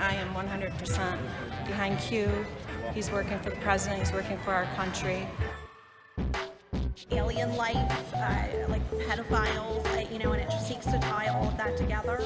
I am 100% behind Q. He's working for the president. He's working for our country. Alien life, like pedophiles, and it just seeks to tie all of that together.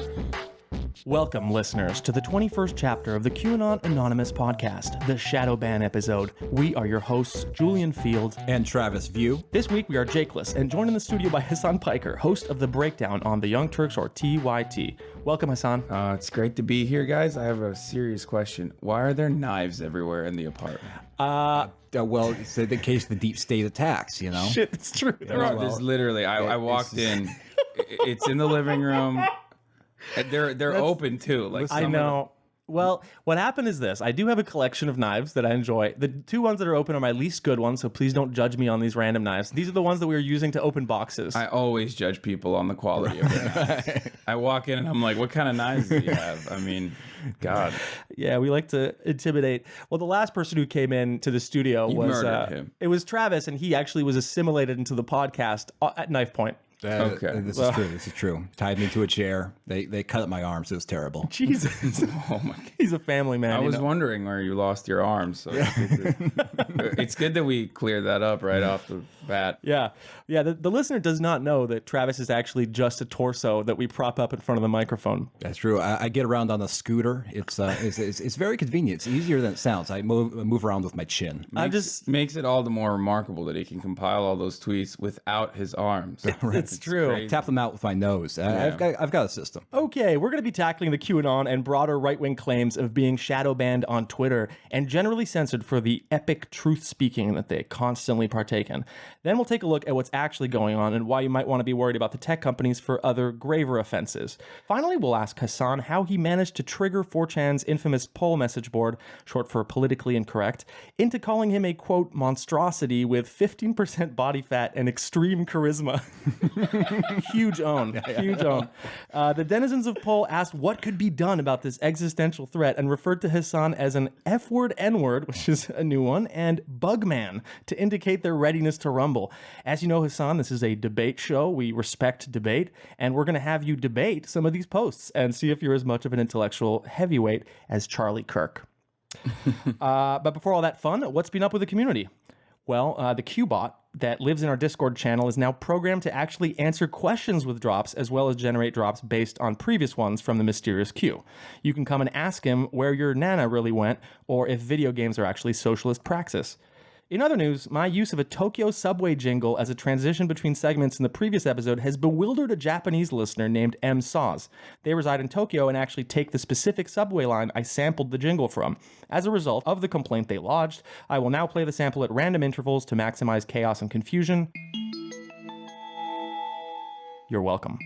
Welcome, listeners, to the 21st chapter of the QAnon Anonymous podcast, the Shadowban episode. We are your hosts, Julian Field and Travis View. This week, we are Jakeless, and joined in the studio by Hasan Piker, host of The Breakdown on the Young Turks, or TYT. Welcome, Hasan. It's great to be here, guys. I have a serious question. Why are there knives everywhere in the apartment? Well, it's in case the deep state attacks, you know? Shit, it's true. There's literally, I walked in, it's in the living room. They're open too. Like I know. Well, what happened is this. I do have a collection of knives that I enjoy. The two ones that are open are my least good ones, so please don't judge me on these random knives. These are the ones that we are using to open boxes. I always judge people on the quality of their knives. I walk in and I'm like, what kind of knives do you have? I mean, God. Yeah, we like to intimidate. Well, the last person who came in to the studio murdered him. It was Travis, and he actually was assimilated into the podcast at knife point. Okay. This is true. This is true. Tied me to a chair. They cut up my arms. It was terrible. Jesus. Oh my. He's a family man. I was wondering where you lost your arms. So it's good that we cleared that up right off the bat. Yeah. The listener does not know that Travis is actually just a torso that we prop up in front of the microphone. That's true. I get around on a scooter. It's very convenient. It's easier than it sounds. I move around with my chin. Makes it all the more remarkable that he can compile all those tweets without his arms. It's true. Crazy. Tap them out with my nose. I've got a system. Okay, we're going to be tackling the QAnon and broader right-wing claims of being shadow banned on Twitter and generally censored for the epic truth-speaking that they constantly partake in. Then we'll take a look at what's actually going on and why you might want to be worried about the tech companies for other graver offenses. Finally, we'll ask Hasan how he managed to trigger 4chan's infamous poll message board, short for politically incorrect, into calling him a, quote, monstrosity with 15% body fat and extreme charisma. Huge own. Huge own. The denizens of Poll asked what could be done about this existential threat and referred to Hasan as an F-word, N-word, which is a new one, and Bugman to indicate their readiness to rumble. As you know, Hasan, this is a debate show. We respect debate, and we're going to have you debate some of these posts and see if you're as much of an intellectual heavyweight as Charlie Kirk. But before all that fun, what's been up with the community? Well, the Q-bot that lives in our Discord channel is now programmed to actually answer questions with drops as well as generate drops based on previous ones from the mysterious Q. You can come and ask him where your Nana really went or if video games are actually socialist praxis. In other news, my use of a Tokyo subway jingle as a transition between segments in the previous episode has bewildered a Japanese listener named M. Saws. They reside in Tokyo and actually take the specific subway line I sampled the jingle from. As a result of the complaint they lodged, I will now play the sample at random intervals to maximize chaos and confusion. You're welcome.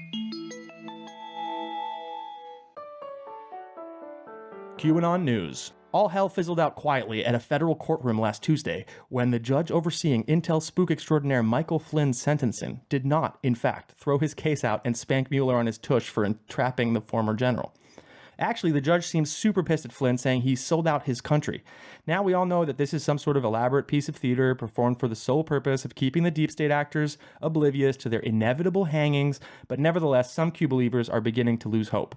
QAnon News. All hell fizzled out quietly at a federal courtroom last Tuesday when the judge overseeing Intel spook extraordinaire Michael Flynn's sentencing did not, in fact, throw his case out and spank Mueller on his tush for entrapping the former general. Actually, the judge seems super pissed at Flynn, saying he sold out his country. Now we all know that this is some sort of elaborate piece of theater performed for the sole purpose of keeping the deep state actors oblivious to their inevitable hangings, but nevertheless, some Q believers are beginning to lose hope.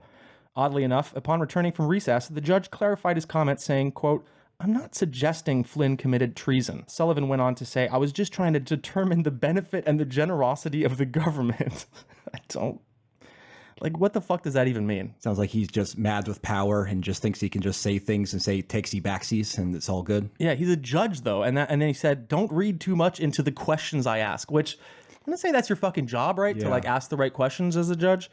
Oddly enough, upon returning from recess, the judge clarified his comments saying, quote, "I'm not suggesting Flynn committed treason." Sullivan went on to say, "I was just trying to determine the benefit and the generosity of the government." What the fuck does that even mean? Sounds like he's just mad with power and just thinks he can just say things and say takesy backsies and it's all good. Yeah, he's a judge though. And then he said, "Don't read too much into the questions I ask," which I'm going to say that's your fucking job, right? Yeah. To ask the right questions as a judge.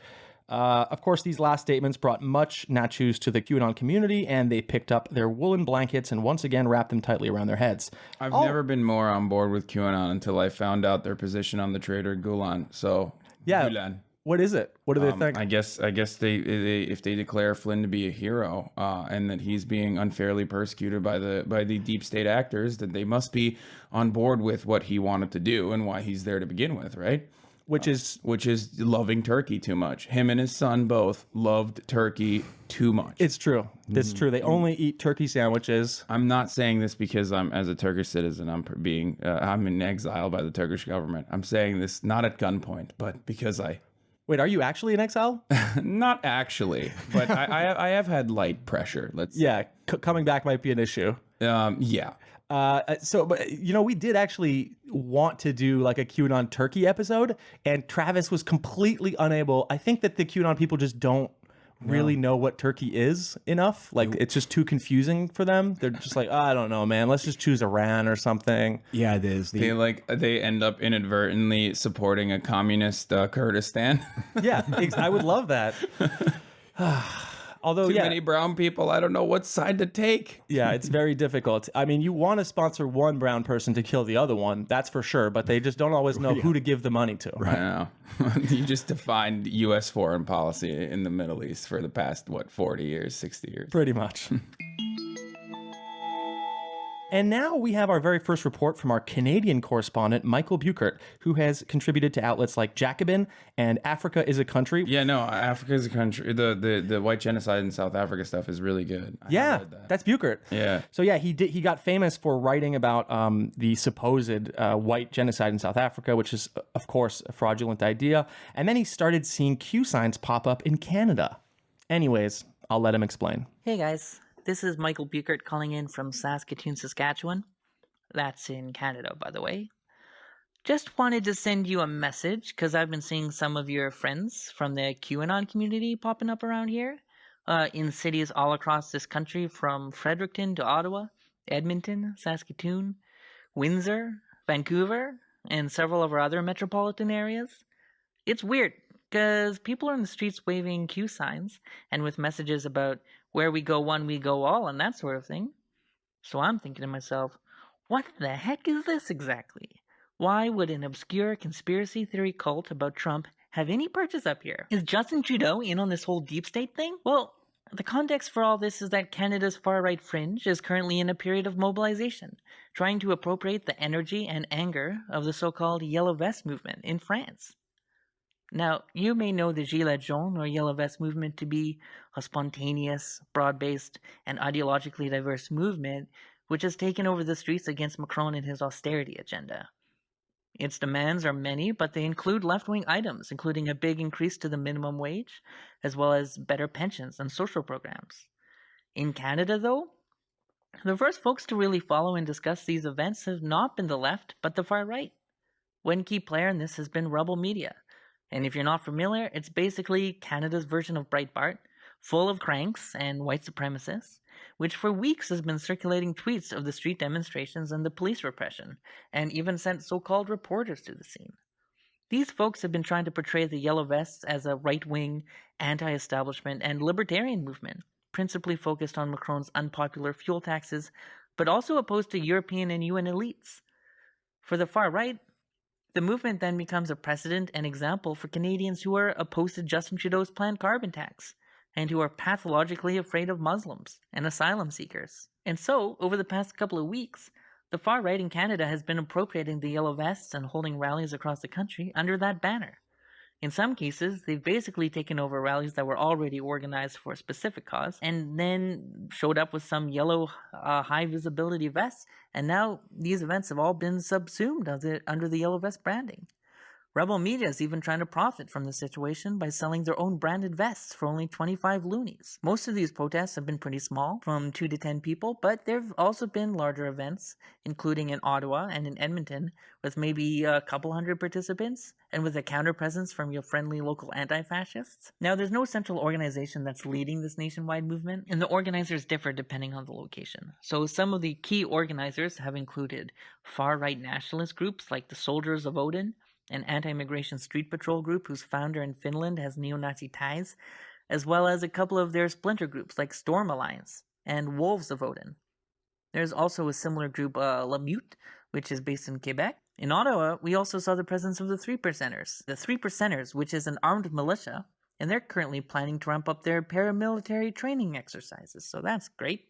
Of course, these last statements brought much nachos to the QAnon community, and they picked up their woolen blankets and once again wrapped them tightly around their heads. I've never been more on board with QAnon until I found out their position on the traitor Gulen. So, yeah. Gulen. What is it? What do they think? I guess they if they declare Flynn to be a hero and that he's being unfairly persecuted by the deep state actors, that they must be on board with what he wanted to do and why he's there to begin with, right? Which is loving turkey too much. Him and his son both loved turkey too much. It's true. It's true. They only eat turkey sandwiches. I'm not saying this because I'm, as a Turkish citizen, I'm in exile by the Turkish government. I'm saying this not at gunpoint, but because I Wait, are you actually in exile? Not actually, but I have had light pressure. Let's say. Yeah, coming back might be an issue. Yeah. But we did actually want to do like a QAnon Turkey episode, and Travis was completely unable. I think that the QAnon people just don't really know what Turkey is enough. Like, it's just too confusing for them. They're just like, I don't know, man. Let's just choose Iran or something. Yeah, it is. They end up inadvertently supporting a communist Kurdistan. Yeah, I would love that. Although, Too many brown people. I don't know what side to take. Yeah, it's very difficult. I mean, you want to sponsor one brown person to kill the other one, that's for sure, but they just don't always know who to give the money to. I know. You just defined U.S. foreign policy in the Middle East for the past, 40 years, 60 years? Pretty much. And now we have our very first report from our Canadian correspondent, Michael Bueckert, who has contributed to outlets like Jacobin and Africa is a Country. Yeah, no, Africa is a country. The white genocide in South Africa stuff is really good. Yeah, that's Bueckert. Yeah. So yeah, he got famous for writing about the supposed white genocide in South Africa, which is, of course, a fraudulent idea. And then he started seeing Q signs pop up in Canada. Anyways, I'll let him explain. Hey guys, this is Michael Bueckert calling in from Saskatoon, Saskatchewan. That's in Canada, by the way. Just wanted to send you a message because I've been seeing some of your friends from the QAnon community popping up around here in cities all across this country, from Fredericton to Ottawa, Edmonton, Saskatoon, Windsor, Vancouver, and several of our other metropolitan areas. It's weird because people are in the streets waving Q signs and with messages about where we go one, we go all, and that sort of thing. So I'm thinking to myself, what the heck is this exactly? Why would an obscure conspiracy theory cult about Trump have any purchase up here? Is Justin Trudeau in on this whole deep state thing? Well, the context for all this is that Canada's far-right fringe is currently in a period of mobilization, trying to appropriate the energy and anger of the so-called Yellow Vest movement in France. Now, you may know the Gilets Jaunes or Yellow Vest movement to be a spontaneous, broad-based, and ideologically diverse movement which has taken over the streets against Macron and his austerity agenda. Its demands are many, but they include left-wing items, including a big increase to the minimum wage, as well as better pensions and social programs. In Canada, though, the first folks to really follow and discuss these events have not been the left, but the far right. One key player in this has been Rebel Media. And if you're not familiar, it's basically Canada's version of Breitbart, full of cranks and white supremacists, which for weeks has been circulating tweets of the street demonstrations and the police repression, and even sent so-called reporters to the scene. These folks have been trying to portray the Yellow Vests as a right-wing, anti-establishment, and libertarian movement, principally focused on Macron's unpopular fuel taxes, but also opposed to European and UN elites. For the far right, the movement then becomes a precedent and example for Canadians who are opposed to Justin Trudeau's planned carbon tax, and who are pathologically afraid of Muslims and asylum seekers. And so, over the past couple of weeks, the far right in Canada has been appropriating the Yellow Vests and holding rallies across the country under that banner. In some cases, they've basically taken over rallies that were already organized for a specific cause, and then showed up with some yellow high-visibility vests, and now these events have all been subsumed under the Yellow Vest branding. Rebel Media is even trying to profit from the situation by selling their own branded vests for only 25 loonies. Most of these protests have been pretty small, from 2 to 10 people, but there have also been larger events, including in Ottawa and in Edmonton, with maybe a couple hundred participants, and with a counter-presence from your friendly local anti-fascists. Now, there's no central organization that's leading this nationwide movement, and the organizers differ depending on the location. So some of the key organizers have included far-right nationalist groups like the Soldiers of Odin, an anti-immigration street patrol group whose founder in Finland has neo-Nazi ties, as well as a couple of their splinter groups like Storm Alliance and Wolves of Odin. There's also a similar group, La Mute, which is based in Quebec. In Ottawa, we also saw the presence of the 3%ers. The 3%ers, which is an armed militia, and they're currently planning to ramp up their paramilitary training exercises, so that's great.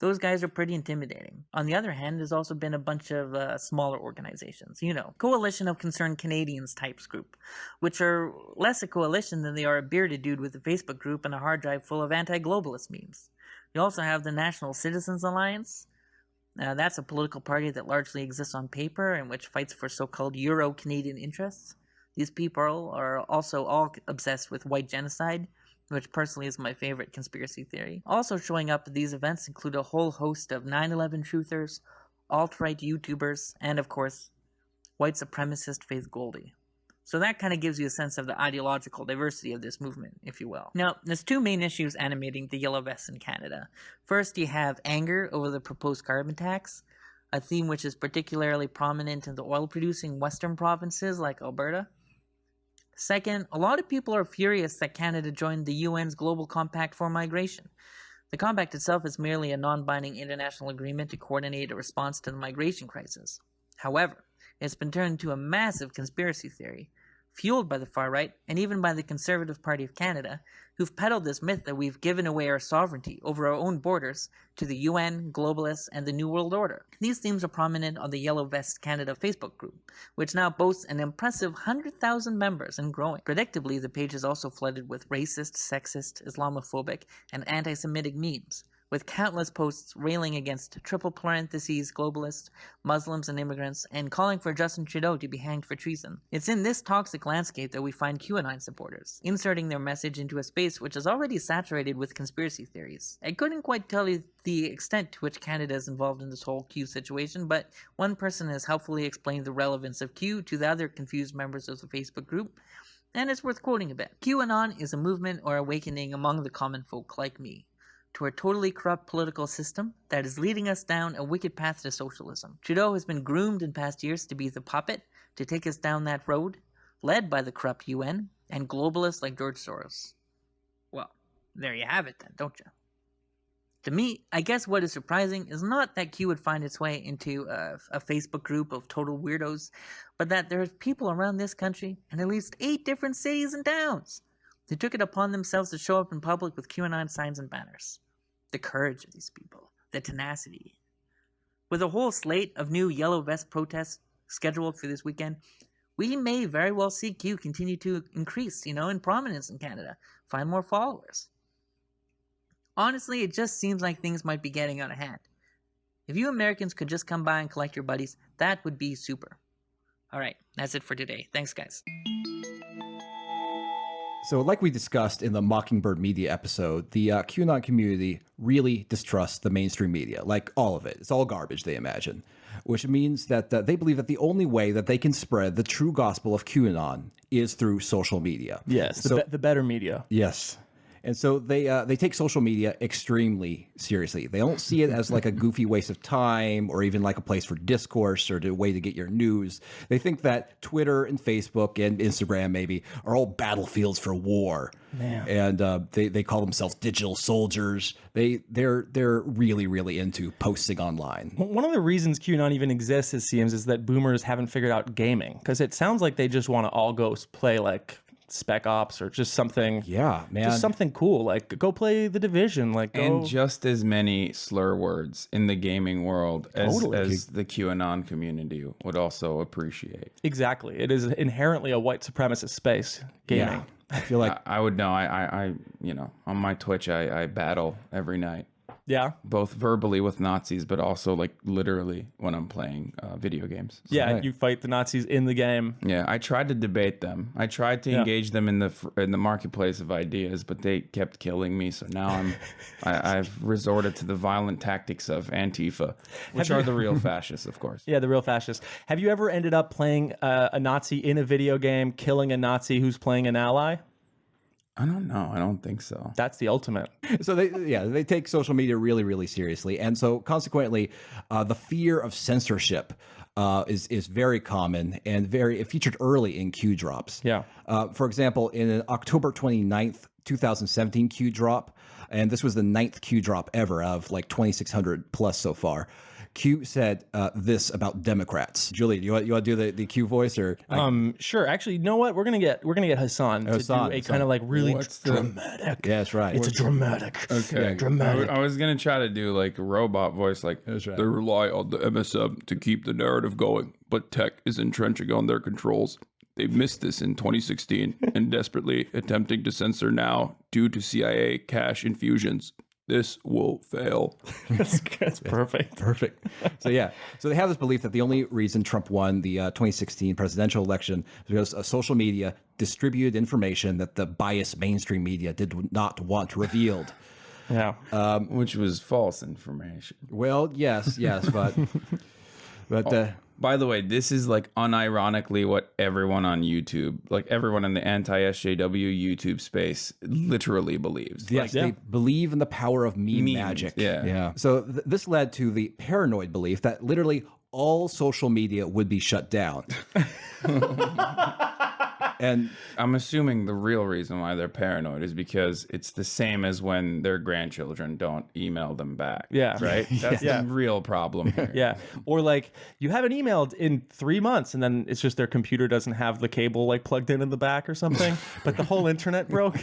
Those guys are pretty intimidating. On the other hand, there's also been a bunch of smaller organizations, Coalition of Concerned Canadians types group, which are less a coalition than they are a bearded dude with a Facebook group and a hard drive full of anti-globalist memes. You also have the National Citizens Alliance. That's a political party that largely exists on paper and which fights for so-called Euro-Canadian interests. These people are also all obsessed with white genocide, which personally is my favorite conspiracy theory. Also showing up at these events include a whole host of 9/11 truthers, alt-right YouTubers, and of course, white supremacist Faith Goldie. So that kind of gives you a sense of the ideological diversity of this movement, if you will. Now, there's two main issues animating the Yellow Vests in Canada. First, you have anger over the proposed carbon tax, a theme which is particularly prominent in the oil-producing western provinces like Alberta. Second, a lot of people are furious that Canada joined the UN's Global Compact for Migration. The compact itself is merely a non-binding international agreement to coordinate a response to the migration crisis. However, it's been turned into a massive conspiracy theory, fueled by the far right and even by the Conservative Party of Canada, who've peddled this myth that we've given away our sovereignty over our own borders to the UN, globalists, and the New World Order. These themes are prominent on the Yellow Vest Canada Facebook group, which now boasts an impressive 100,000 members and growing. Predictably, the page is also flooded with racist, sexist, Islamophobic, and anti-Semitic memes, with countless posts railing against triple parentheses globalists, Muslims, and immigrants, and calling for Justin Trudeau to be hanged for treason. It's in this toxic landscape that we find QAnon supporters, inserting their message into a space which is already saturated with conspiracy theories. I couldn't quite tell you the extent to which Canada is involved in this whole Q situation, but one person has helpfully explained the relevance of Q to the other confused members of the Facebook group, and it's worth quoting a bit. QAnon is a movement or awakening among the common folk like me to a totally corrupt political system that is leading us down a wicked path to socialism. Trudeau has been groomed in past years to be the puppet to take us down that road, led by the corrupt UN and globalists like George Soros. Well, there you have it then, don't you? To me, I guess what is surprising is not that Q would find its way into a Facebook group of total weirdos, but that there's people around this country in at least 8 different cities and towns who took it upon themselves to show up in public with QAnon signs and banners. The courage of these people, the tenacity. With a whole slate of new Yellow Vest protests scheduled for this weekend, we may very well see Q continue to increase, in prominence in Canada, find more followers. Honestly, it just seems like things might be getting out of hand. If you Americans could just come by and collect your buddies, that would be super. Alright, that's it for today. Thanks, guys. So like we discussed in the Mockingbird Media episode, the QAnon community really distrusts the mainstream media, like all of it. It's all garbage, they imagine, which means that they believe that the only way that they can spread the true gospel of QAnon is through social media. Yes, the better media. Yes. And so they take social media extremely seriously. They don't see it as like a goofy waste of time or even like a place for discourse or a way to get your news. They think that Twitter and Facebook and Instagram maybe are all battlefields for war. Man. And they call themselves digital soldiers. They're really, really into posting online. One of the reasons QAnon even exists, it seems, is that boomers haven't figured out gaming, because it sounds like they just want to all go play like Spec Ops or just something. Yeah, man. Just something cool. Like go play The Division. Like and just as many slur words in the gaming world as the QAnon community would also appreciate. Exactly. It is inherently a white supremacist space, gaming. Yeah. I feel like I would know. I on my Twitch I battle every night. Yeah. Both verbally with Nazis, but also like literally when I'm playing video games. So, yeah, you fight the Nazis in the game. Yeah, I tried to debate them. I tried to engage them in the marketplace of ideas, but they kept killing me. So now I've resorted to the violent tactics of Antifa, which are the real fascists, of course. Yeah, the real fascists. Have you ever ended up playing a Nazi in a video game, killing a Nazi who's playing an ally? I don't know. I don't think so. That's the ultimate. So they take social media really, really seriously. And so consequently, the fear of censorship is very common and it featured early in Q drops. Yeah. For example, in an October 29th, 2017 Q drop, and this was the 9th Q drop ever of like 2,600 plus so far, Q said this about Democrats. Julie, you want to do the Q voice or? Sure. Actually, you know what? We're gonna get Hasan to do a kind of like really dramatic. Yeah, that's right. It's a dramatic. Okay. Yeah, dramatic. I was gonna try to do like a robot voice, like That's right. they rely on the MSM to keep the narrative going, but tech is entrenching on their controls. They missed this in 2016 and desperately attempting to censor now due to CIA cash infusions. This will fail. That's perfect. Perfect. So yeah, so they have this belief that the only reason Trump won the 2016 presidential election was because social media distributed information that the biased mainstream media did not want revealed. Yeah. Which was false information. Well, yes, but By the way, this is like unironically what everyone on YouTube, like everyone in the anti-SJW YouTube space, literally believes. yes, yeah. they believe in the power of meme Memes, magic. yeah. So this led to the paranoid belief that literally all social media would be shut down. And I'm assuming the real reason why they're paranoid is because it's the same as when their grandchildren don't email them back. Yeah. Right? That's Yeah. the real problem here. Yeah. Or like you haven't emailed in 3 months and then it's just their computer doesn't have the cable like plugged in the back or something, but the whole internet broke.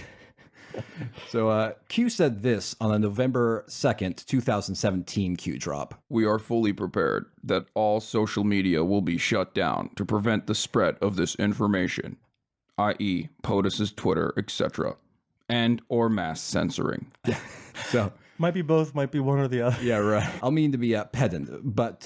so Q said this on a November 2nd, 2017 Q drop. We are fully prepared that all social media will be shut down to prevent the spread of this information, i.e. POTUS's Twitter, etc., and or mass censoring. So Might be both, might be one or the other. yeah, right. I'll mean to be a pedant, but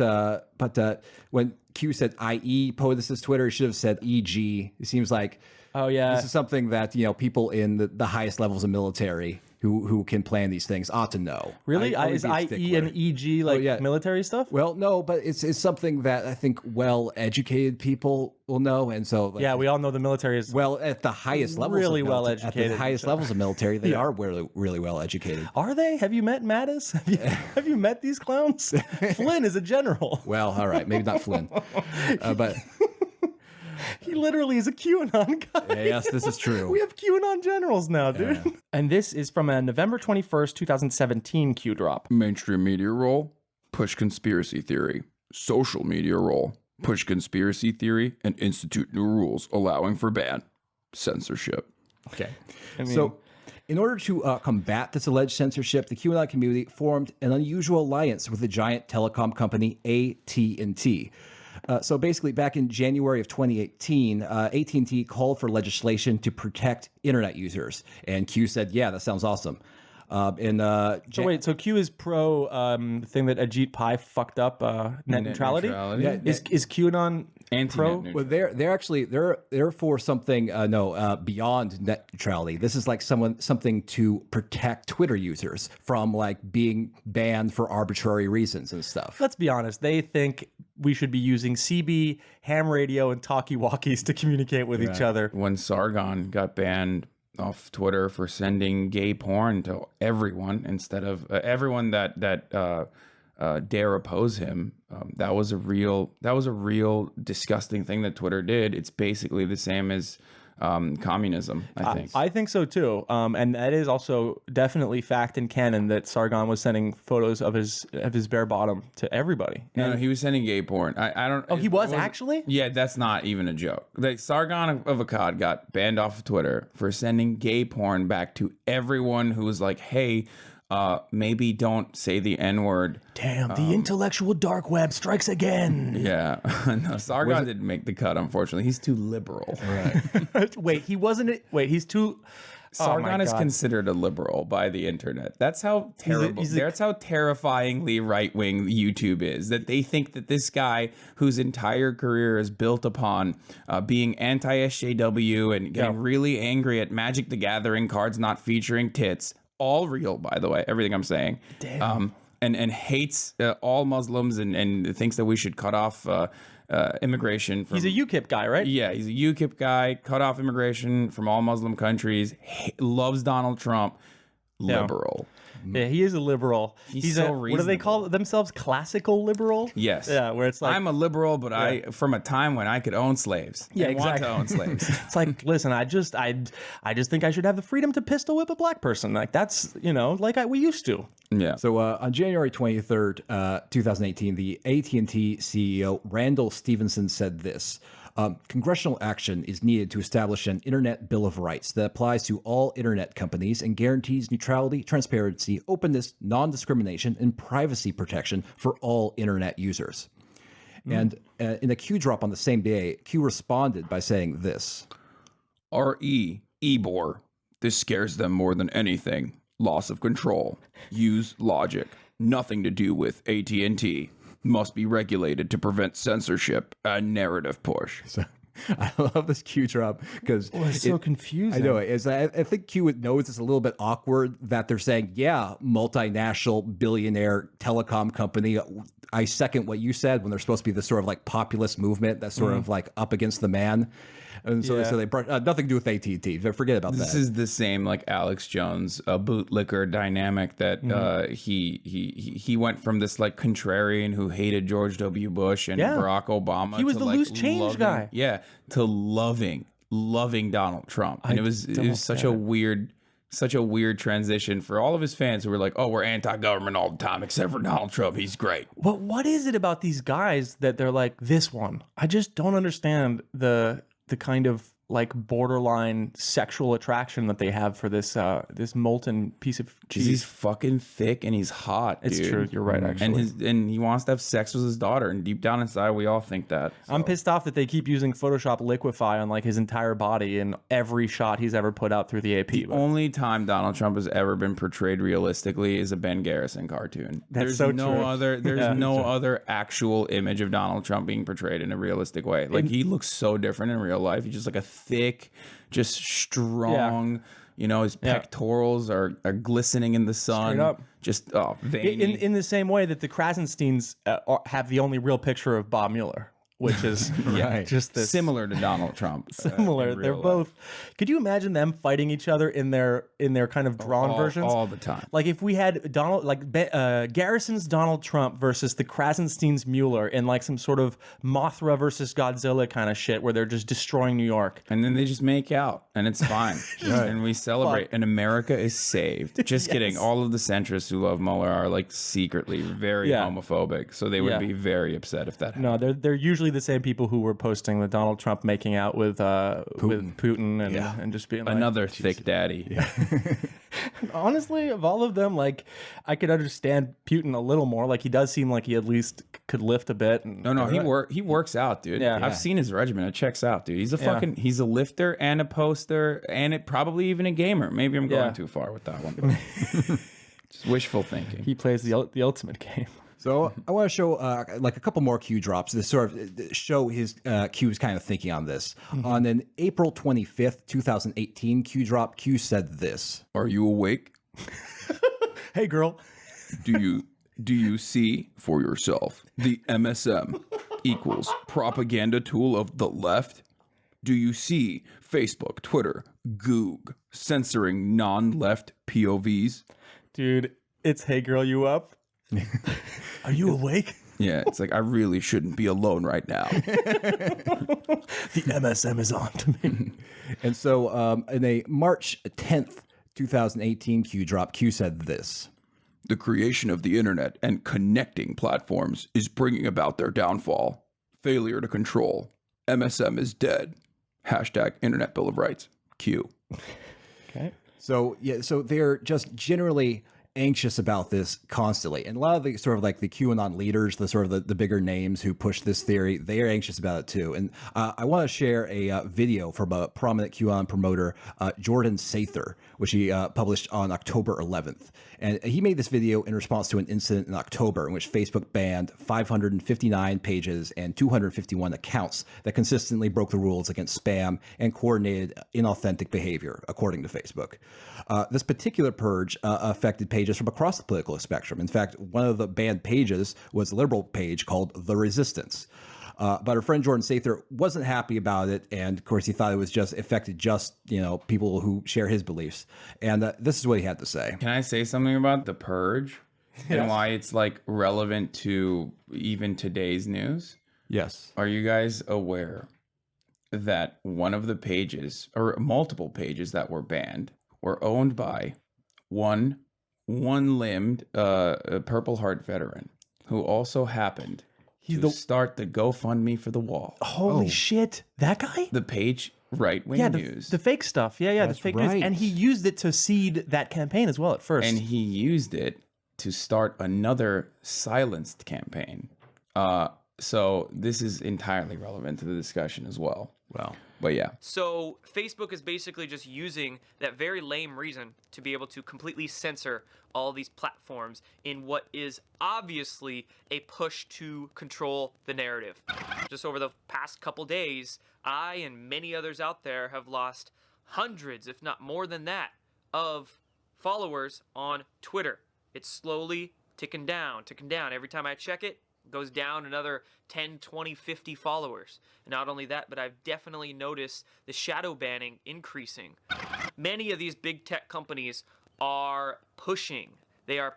when Q said IE POTUS's Twitter, he should have said EG. It seems like Oh yeah. this is something that people in the highest levels of military who can plan these things ought to know. Really? I would Is be a IE stickler. and EG like yeah. military stuff? Well, no, but it's something that I think well-educated people will know, and so like, Yeah, we all know the military is. well at the highest levels, Really of military, at the well-educated. highest levels of military, they are really well educated. Are they? Have you met Mattis? Have you met these clowns? Flynn is a general. Well, all right, maybe not Flynn, but He literally is a QAnon guy. yes, this is true. We have QAnon generals now, dude. And this is from a November 21st, 2017 Q drop. Mainstream media role, push conspiracy theory. Social media role, push conspiracy theory and institute new rules allowing for ban censorship. Okay. I mean, So, in order to combat this alleged censorship, the QAnon community formed an unusual alliance with the giant telecom company AT&T. So basically, back in January of 2018, AT&T called for legislation to protect internet users, and Q said, "Yeah, that sounds awesome." so wait, so Q is pro thing that Ajit Pai fucked up net neutrality? Yeah, Is QAnon pro? Anti-net Well, they're actually they're for something beyond net neutrality. This is like something to protect Twitter users from like being banned for arbitrary reasons and stuff. Let's be honest. They think we should be using CB, ham radio, and talkie-walkies to communicate with each other. When Sargon got banned off Twitter for sending gay porn to everyone instead of everyone that dare oppose him, that was a real disgusting thing that Twitter did. It's basically the same as communism, I think. I think so too. And that is also definitely fact and canon that Sargon was sending photos of his bare bottom to everybody. No, he was sending gay porn. I don't. Oh, he it was wasn't- actually? Yeah, that's not even a joke. Like Sargon of Akkad got banned off of Twitter for sending gay porn back to everyone who was like, "Hey, maybe don't say the N-word." Damn, the intellectual dark web strikes again. Yeah, no, Sargon didn't make the cut. Unfortunately, he's too liberal. Wait, he wasn't. Wait, he's too. Sargon is God. considered a liberal by the internet. That's how terrible. he's a- That's how terrifyingly right wing YouTube is. That they think that this guy, whose entire career is built upon being anti-SJW and getting really angry at Magic the Gathering cards not featuring tits, all real, by the way, everything I'm saying. Damn. And hates all Muslims and thinks that we should cut off immigration. From, He's a UKIP guy, right? yeah, he's a UKIP guy, cut off immigration from all Muslim countries, loves Donald Trump, liberal. Yeah, he is a liberal. He's a, so what do they call themselves? Classical liberal? Yes. Yeah, where it's like I'm a liberal, but I from a time when I could own slaves. Yeah, and exactly. want to own slaves. it's like, listen, I just think I should have the freedom to pistol whip a black person. Like that's like we used to. Yeah. So on January 23rd, 2018, the AT&T CEO Randall Stevenson said this. Congressional action is needed to establish an Internet Bill of Rights that applies to all Internet companies and guarantees neutrality, transparency, openness, non-discrimination, and privacy protection for all Internet users. And in a Q drop on the same day, Q responded by saying this. R.E. Ebor. This scares them more than anything. loss of control. Use logic. Nothing to do with AT&T. Must be regulated to prevent censorship and narrative push. So, I love this Q drop because It's so confusing. I know it is. I think Q knows it's a little bit awkward that they're saying, yeah, multinational billionaire telecom company. I second what you said when they're supposed to be this sort of like populist movement that's sort of like up against the man. And so, Yeah. so they brought nothing to do with AT&T. Forget about This that. is the same like Alex Jones, a bootlicker dynamic that he went from this like contrarian who hated George W. Bush and Yeah. Barack Obama. He was to, the like, loose change loving- guy. Yeah, to loving Donald Trump, and it was such a weird transition for all of his fans who were like, oh, we're anti-government all the time except for Donald Trump. He's great. But what is it about these guys that they're like this one? I just don't understand the kind of like borderline sexual attraction that they have for this this molten piece of cheese. He's fucking thick and he's hot. It's dude. true. You're right, actually. And he wants to have sex with his daughter. And deep down inside, we all think that. I'm pissed off that they keep using Photoshop liquify on like his entire body in every shot he's ever put out through the AP. The only time Donald Trump has ever been portrayed realistically is a Ben Garrison cartoon. That's There's so no true. other. There's Yeah. no other actual image of Donald Trump being portrayed in a realistic way. Like he looks so different in real life. He's just like a thick, just strong. You know, his Yeah. pectorals are glistening in the sun. Straight up. Just veiny. in the same way that the Krasensteins have the only real picture of Bob Mueller, which is Right. just this similar to Donald Trump. similar. in They're real life. both. Could you imagine them fighting each other in their kind of drawn versions all the time. Like if we had Garrison's Donald Trump versus the Krasenstein's Mueller in like some sort of Mothra versus Godzilla kind of shit where they're just destroying New York. And then they just make out, and it's fine. And we celebrate, and America is saved. Just kidding. All of the centrists who love Mueller are like secretly very Yeah. homophobic, so they would Yeah. be very upset if that happened. No, they're usually the same people who were posting the Donald Trump making out with Putin and just being like, Another thick daddy. honestly, of all of them, like I could understand Putin a little more. Like he does seem like he at least could lift a bit. And, No, he works out, dude. Yeah. I've seen his regimen. It checks out, dude. He's a lifter and a poster and probably even a gamer. Maybe I'm going too far with that one. Just wishful thinking. he plays the ultimate game. So I want to show like a couple more Q drops to sort of show his Q's kind of thinking on this. On an April 25th, 2018 Q drop, Q said this. Are you awake? Hey, girl. Do you see for yourself the MSM equals propaganda tool of the left? Do you see Facebook, Twitter, Goog censoring non-left POVs? Dude, it's hey, girl, you up? Are you awake? Yeah, it's like I really shouldn't be alone right now. The MSM is on to me. And so in a March 10th, 2018 Q drop, Q said this. The creation of the internet and connecting platforms is bringing about their downfall. Failure to control. MSM is dead. Hashtag Internet Bill of Rights. Q. Okay. So yeah, so they're just generally anxious about this constantly, and a lot of the sort of like the QAnon leaders, the sort of the bigger names who push this theory, they are anxious about it too. And I want to share a video from a prominent QAnon promoter, Jordan Sather, which he published on October 11th. And he made this video in response to an incident in October in which Facebook banned 559 pages and 251 accounts that consistently broke the rules against spam and coordinated inauthentic behavior, according to Facebook. This particular purge affected pages from across the political spectrum. In fact, one of the banned pages was a liberal page called The Resistance. But our friend Jordan Sather wasn't happy about it, and of course he thought it was just affected people who share his beliefs. And this is what he had to say. Can I say something about the purge and why it's like relevant to even today's news? Yes. Are you guys aware that one of the pages or multiple pages that were banned were owned by one limbed Purple Heart veteran who also happened to start the GoFundMe for the wall? Holy shit. That guy? The page right-wing Yeah, news. the fake stuff. Yeah, That's the fake right. news. And he used it to seed that campaign as well at first. And he used it to start another silenced campaign. So this is entirely relevant to the discussion as well. Well, But yeah. So Facebook is basically just using that very lame reason to be able to completely censor all these platforms in what is obviously a push to control the narrative. Just over the past couple days, I and many others out there have lost hundreds, if not more than that, of followers on Twitter. It's slowly ticking down. Every time I check it, it goes down another 10, 20, 50 followers. And not only that, but I've definitely noticed the shadow banning increasing. Many of these big tech companies are pushing. They are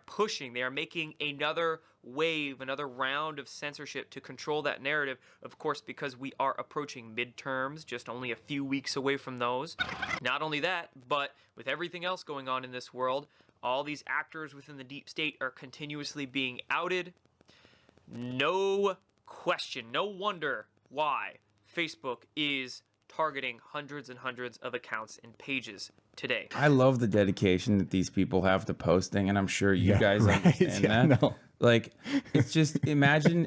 making another wave, another round of censorship to control that narrative. Of course, because we are approaching midterms, just only a few weeks away from those. Not only that, but with everything else going on in this world, all these actors within the deep state are continuously being outed. No question, no wonder why Facebook is targeting hundreds and hundreds of accounts and pages today. I love the dedication that these people have to posting, and I'm sure you guys understand that. No. Like, it's just imagine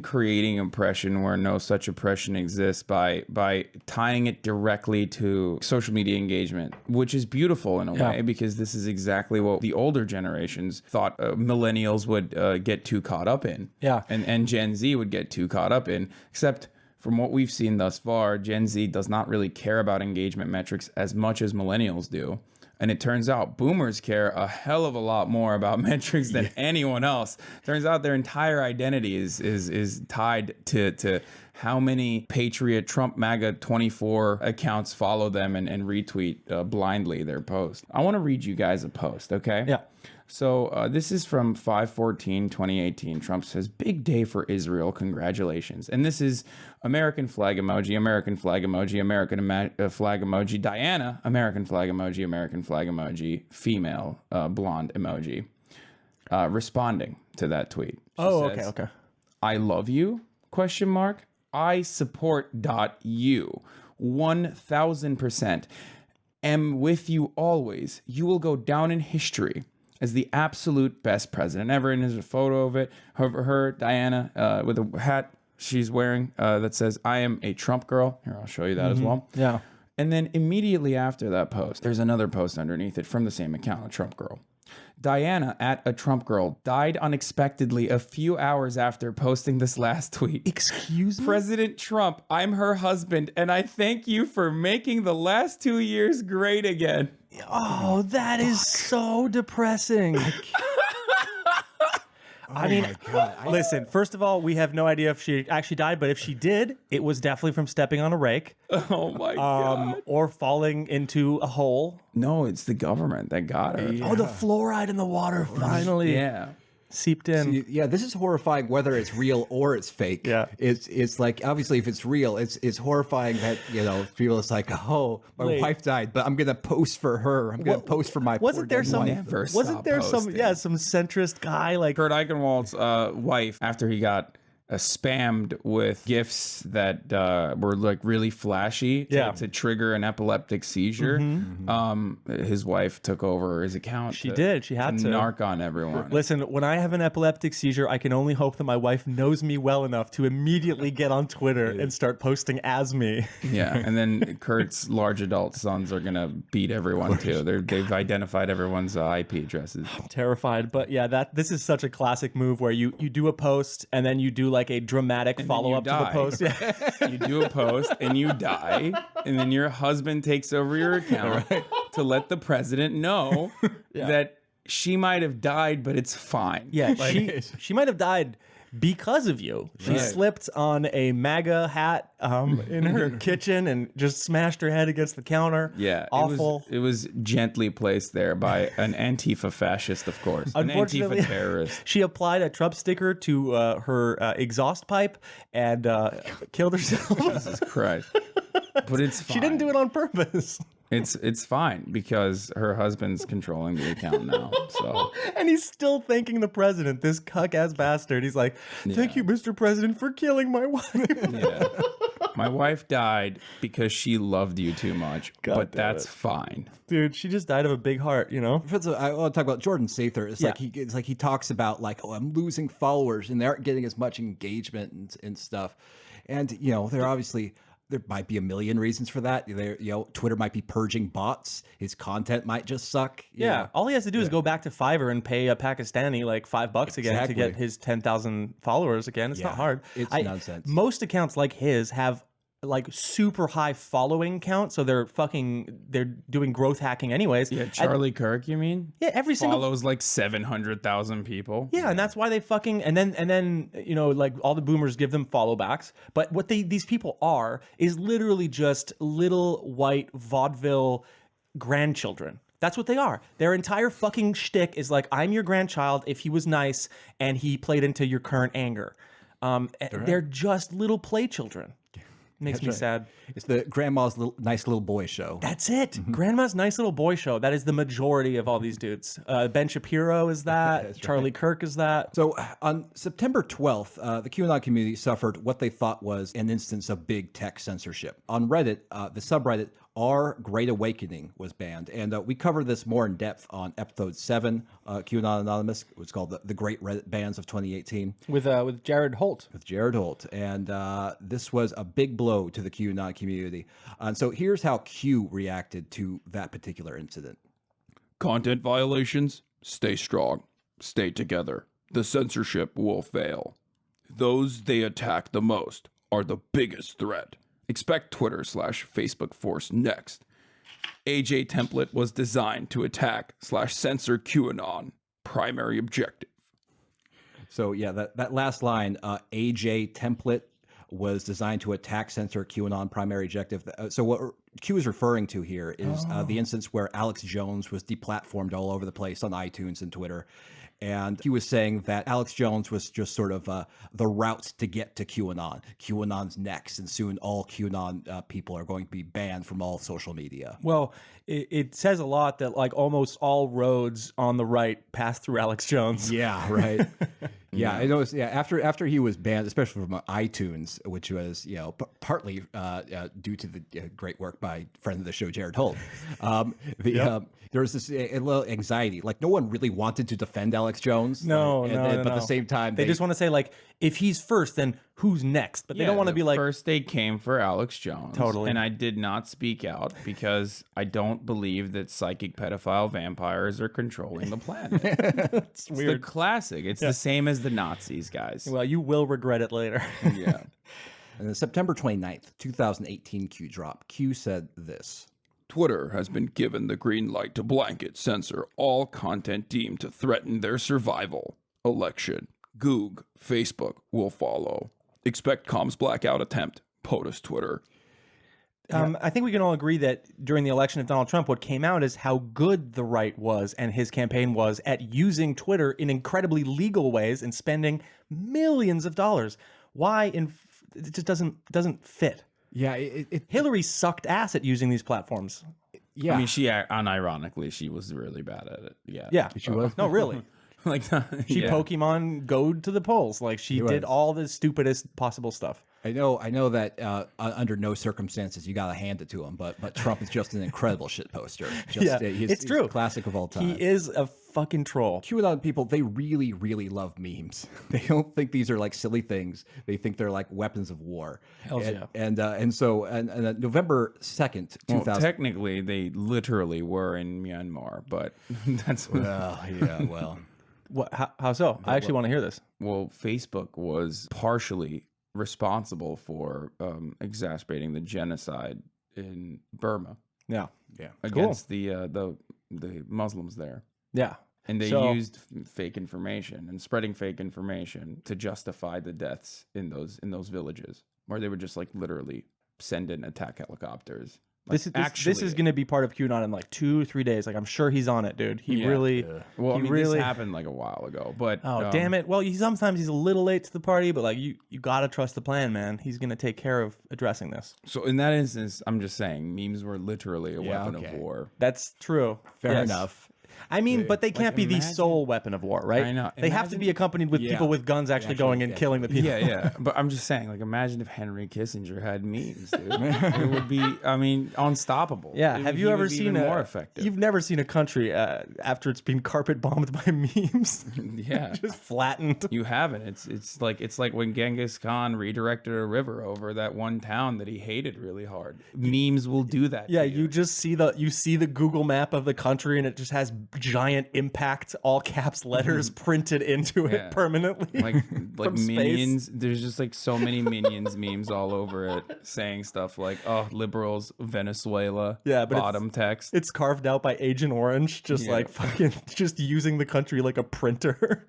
creating oppression where no such oppression exists by tying it directly to social media engagement, which is beautiful in a way, because this is exactly what the older generations thought millennials would get too caught up in. Yeah. And Gen Z would get too caught up in, except from what we've seen thus far, Gen Z does not really care about engagement metrics as much as millennials do. And it turns out boomers care a hell of a lot more about metrics than anyone else. Turns out their entire identity is tied to how many Patriot Trump MAGA 24 accounts follow them and retweet blindly their post. I want to read you guys a post, okay? Yeah. So this is from 5/14/2018. Trump says, "Big day for Israel. Congratulations." And this is American flag emoji, American flag emoji, American flag emoji, Diana, American flag emoji, female blonde emoji, responding to that tweet. She says, Okay. "I love you, ? I support .you, 1000%. Am with you always. You will go down in history as the absolute best president ever." And there's a photo of it, her Diana, with a hat she's wearing that says, "I am a Trump girl." Here, I'll show you that as well. Yeah. And then immediately after that post, there's another post underneath it from the same account, a Trump girl. "Diana at a Trump girl died unexpectedly a few hours after posting this last tweet. Excuse me? President Trump, I'm her husband, and I thank you for making the last 2 years great again." Oh, that is so depressing. I mean, listen, first of all, we have no idea if she actually died, but if she did, it was definitely from stepping on a rake. Oh my God. Or falling into a hole. No, it's the government that got her. Oh, the fluoride in the water finally Yeah. seeped in. Yeah, this is horrifying whether it's real or it's fake. Yeah. It's like, obviously if it's real, it's horrifying that, people, it's like, oh, my wife died, but I'm going to post for her. I'm going to post for my Wasn't there some Never wasn't stop there some posting. some centrist guy like Kurt Eichenwald's wife, after he got spammed with gifts that were like really flashy to trigger an epileptic seizure, his wife took over his account. She did. She had to narc on everyone. Listen, when I have an epileptic seizure, I can only hope that my wife knows me well enough to immediately get on Twitter and start posting as me. Yeah, and then Kurt's large adult sons are gonna beat everyone too. They've identified everyone's IP addresses. Terrified, but yeah, this is such a classic move where you do a post and then you do like a dramatic follow-up to the post. Yeah. You do a post and you die, and then your husband takes over your account to let the president know that she might have died, but it's fine. Yeah, she might have died because of you. She slipped on a MAGA hat in her kitchen and just smashed her head against the counter. Yeah, awful. It was gently placed there by an Antifa fascist, of course. An Unfortunately, Antifa terrorist. She applied a Trump sticker to her exhaust pipe and killed herself. Jesus Christ. But it's fine. She didn't do it on purpose. It's fine because her husband's controlling the account now. So and he's still thanking the president, this cuck-ass bastard. He's like, "Thank you, Mr. President, for killing my wife." Yeah. My wife died because she loved you too much, but that's fine. Dude, she just died of a big heart, I want to talk about Jordan Sather. It's like he talks about like, oh, I'm losing followers and they aren't getting as much engagement and stuff. And they're obviously there might be a million reasons for that. Twitter might be purging bots. His content might just suck. Yeah, all he has to do is go back to Fiverr and pay a Pakistani like $5 again to Exactly. get his 10,000 followers again. It's not hard. It's nonsense. Most accounts like his have like super high following count, so they're doing growth hacking anyways. Yeah, Charlie Kirk, you mean? Yeah, every single follows like 700,000 people. Yeah, and that's why they fucking and then like all the boomers give them follow backs. But what these people are is literally just little white vaudeville grandchildren. That's what they are. Their entire fucking shtick is like, I'm your grandchild if he was nice and he played into your current anger. They're just little play children. Makes me sad. It's the grandma's nice little boy show. That's it. Grandma's nice little boy show. That is the majority of all these dudes. Ben Shapiro is that. Charlie Kirk is that. So on September 12th, the QAnon community suffered what they thought was an instance of big tech censorship. On Reddit, the subreddit Our Great Awakening was banned. And we covered this more in depth on episode 7, QAnon Anonymous. It was called the Great Reddit Bans of 2018. With Jared Holt. With Jared Holt. And this was a big blow to the QAnon community. And so here's how Q reacted to that particular incident. Content violations? Stay strong. Stay together. The censorship will fail. Those they attack the most are the biggest threat. Expect Twitter/Facebook Force next. AJ template was designed to attack/censor QAnon. Primary objective. So yeah, that last line, AJ template was designed to attack, censor QAnon primary objective. So what Q is referring to here is the instance where Alex Jones was deplatformed all over the place on iTunes and Twitter. And he was saying that Alex Jones was just sort of the route to get to QAnon. QAnon's next, and soon all QAnon people are going to be banned from all social media. Well, it says a lot that like almost all roads on the right pass through Alex Jones. Yeah, right. Yeah, I noticed. Yeah, after he was banned, especially from iTunes, which was partly due to the great work by friend of the show Jared Holt. There was this a little anxiety, like no one really wanted to defend Alex Jones. No, but at the same time, they just want to say like, if he's first, then who's next? But they don't want to be like, first they came for Alex Jones. Totally. And I did not speak out because I don't believe that psychic pedophile vampires are controlling the planet. it's It's weird. the classic. It's the same as the Nazis, guys. Well, you will regret it later. Yeah. And then September 29th, 2018 Q drop. Q said this. Twitter has been given the green light to blanket censor all content deemed to threaten their survival. Election. Goog. Facebook will follow. Expect comms blackout attempt. POTUS Twitter. I think we can all agree that during the election of Donald Trump, what came out is how good the right was and his campaign was at using Twitter in incredibly legal ways and spending millions of dollars. Why? It just doesn't fit. Yeah, Hillary sucked ass at using these platforms. Yeah, I mean, she unironically, she was really bad at it. Yeah. Yeah, she was. No, really. Like She Pokemon Go'd to the polls. Like she did all the stupidest possible stuff. I know that under no circumstances you got to hand it to him, but Trump is just an incredible shit poster. It's true. He's a classic of all time. He is a fucking troll. QAnon people, they really, really love memes. They don't think these are like silly things. They think they're like weapons of war. Hells yeah. And so November 2nd, 2000. Well, technically, they literally were in Myanmar, but that's well. What? How so? I actually want to hear this. Well, Facebook was partially responsible for exacerbating the genocide in Burma. Yeah. Against the Muslims there. Yeah. And they used fake information and spreading fake information to justify the deaths in those villages, where they would just like literally send in attack helicopters. Like, This is going to be part of QAnon in like 2-3 days. Like I'm sure he's on it, dude. Well, he this happened like a while ago, but damn it. Well, sometimes he's a little late to the party, but like you got to trust the plan, man. He's going to take care of addressing this. So in that instance, I'm just saying memes were literally a weapon of war. That's true. Fair enough. I mean, but they can't be the imagine- sole weapon of war, right? I know. They have to be accompanied with people with guns actually going and killing the people. Yeah. But I'm just saying, like, imagine if Henry Kissinger had memes, dude. It would be, I mean, unstoppable. Yeah. Have you ever seen more effective? You've never seen a country after it's been carpet bombed by memes? Yeah. Just flattened. You haven't. It's like when Genghis Khan redirected a river over that one town that he hated really hard. Memes will do that. Yeah, to you just see the Google map of the country, and it just has giant impact, all caps letters printed into it permanently. like from space. minions. There's just like so many minions memes all over it, saying stuff like, "Oh, liberals, Venezuela." Yeah, but bottom text. It's carved out by Agent Orange, just like fucking, just using the country like a printer.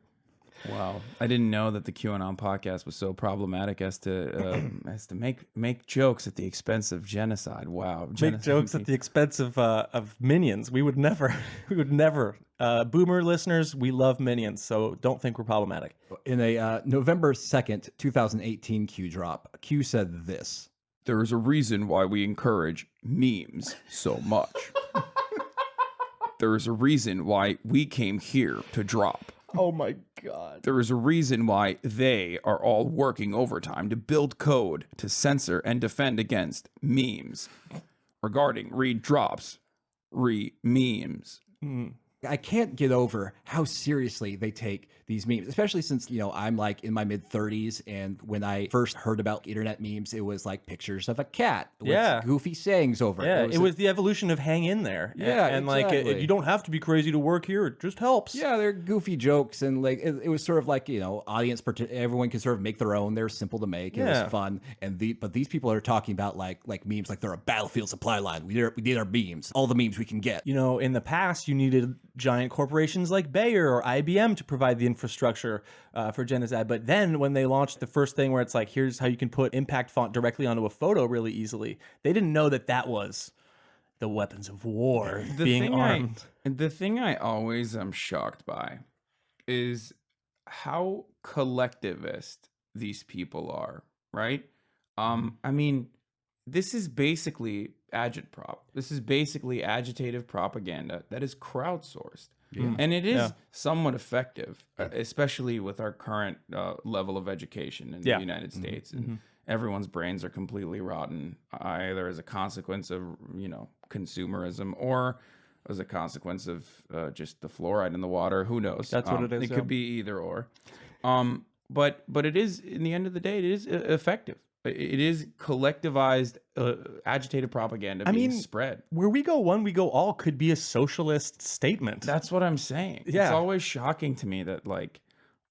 Wow, I didn't know that the QAnon podcast was so problematic as to make jokes at the expense of genocide. Wow, Make jokes at the expense of minions. We would never. Boomer listeners, we love minions, so don't think we're problematic. In a November 2nd, 2018 Q drop, Q said this. There is a reason why we encourage memes so much. There is a reason why we came here to drop. Oh my God. There is a reason why they are all working overtime to build code to censor and defend against memes. Regarding read drops, memes. I can't get over how seriously they take these memes, especially since, you know, I'm like in my mid 30s. And when I first heard about internet memes, it was like pictures of a cat with goofy sayings over it. Yeah, it was the evolution of hang in there. Yeah, and exactly. like, you don't have to be crazy to work here. It just helps. Yeah, they're goofy jokes. And like, it was sort of like, you know, everyone can sort of make their own. They're simple to make. It was fun. And but these people are talking about like memes, like they're a battlefield supply line. We need our memes, all the memes we can get. You know, in the past, you needed giant corporations like Bayer or IBM to provide the infrastructure for genocide. But then when they launched the first thing where it's like, here's how you can put impact font directly onto a photo really easily, they didn't know that that was the weapons of war being armed. The thing I always am shocked by is how collectivist these people are, right? I mean, this is basically agitprop. This is basically agitative propaganda that is crowdsourced. And it is somewhat effective, especially with our current level of education in the United States. And everyone's brains are completely rotten, either as a consequence of, you know, consumerism or as a consequence of just the fluoride in the water. Who knows? That's what it is. It could be either or. But it is, in the end of the day, it is effective. It is collectivized, agitated propaganda being spread. Where we go one, we go all could be a socialist statement. That's what I'm saying. Yeah. It's always shocking to me that, like,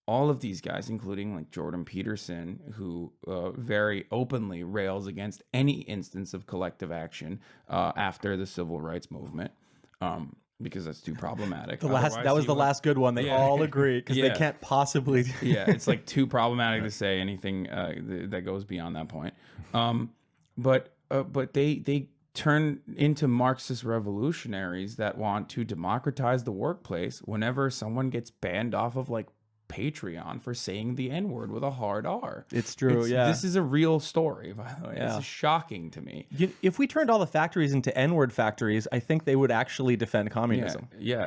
all of these guys, including like Jordan Peterson, who very openly rails against any instance of collective action after the civil rights movement, because that's too problematic. That was the last good one. They all agree because they can't possibly. It's like too problematic to say anything that goes beyond that point. But they turn into Marxist revolutionaries that want to democratize the workplace whenever someone gets banned off of like Patreon for saying the N-word with a hard R. It's true, This is a real story, by the way. It's shocking to me. If we turned all the factories into N-word factories, I think they would actually defend communism.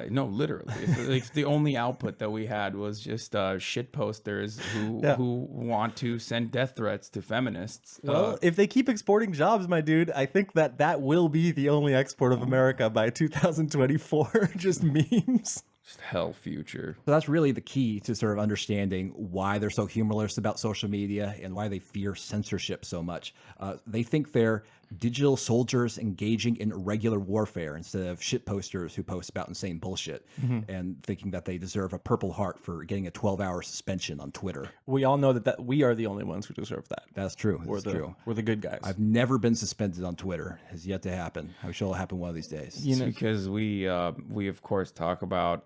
No, literally. If the only output that we had was just shit posters who want to send death threats to feminists. Well, if they keep exporting jobs, my dude, I think that will be the only export of America by 2024. Just memes. Hell future. So that's really the key to sort of understanding why they're so humorless about social media and why they fear censorship so much. They think they're digital soldiers engaging in regular warfare instead of shit posters who post about insane bullshit and thinking that they deserve a Purple Heart for getting a 12-hour suspension on Twitter. We all know that we are the only ones who deserve that. That's true. We're the good guys. I've never been suspended on Twitter. Has yet to happen. I'm sure it'll happen one of these days. It's because we of course talk about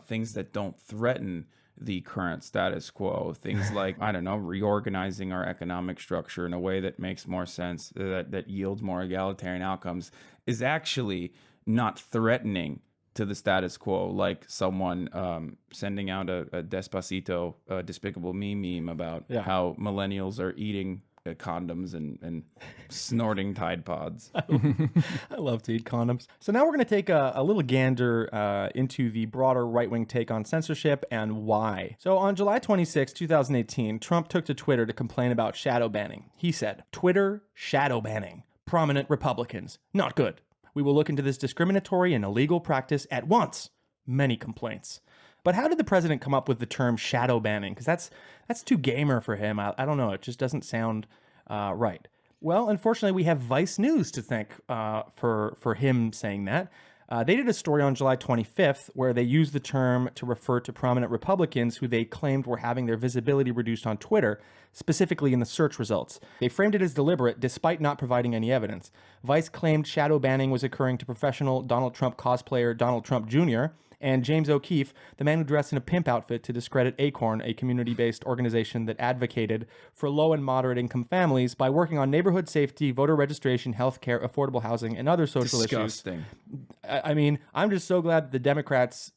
things that don't threaten the current status quo. Things like, I don't know, reorganizing our economic structure in a way that makes more sense, that yields more egalitarian outcomes, is actually not threatening to the status quo, like someone sending out a Despacito Despicable Me meme about how millennials are eating condoms and snorting Tide Pods. I love to eat condoms. So now we're going to take a little gander into the broader right-wing take on censorship and why. So on July 26, 2018, Trump took to Twitter to complain about shadow banning. He said, "Twitter shadow banning prominent Republicans. Not good. We will look into this discriminatory and illegal practice at once." Many complaints. But how did the president come up with the term shadow banning? Because that's too gamer for him. I don't know. It just doesn't sound right. Well, unfortunately, we have Vice News to thank for him saying that. They did a story on July 25th where they used the term to refer to prominent Republicans who they claimed were having their visibility reduced on Twitter, specifically in the search results. They framed it as deliberate despite not providing any evidence. Vice claimed shadow banning was occurring to professional Donald Trump cosplayer Donald Trump Jr., and James O'Keefe, the man who dressed in a pimp outfit to discredit Acorn, a community-based organization that advocated for low and moderate income families by working on neighborhood safety, voter registration, healthcare, affordable housing, and other social Disgusting. issues. I mean, I'm just so glad that the Democrats,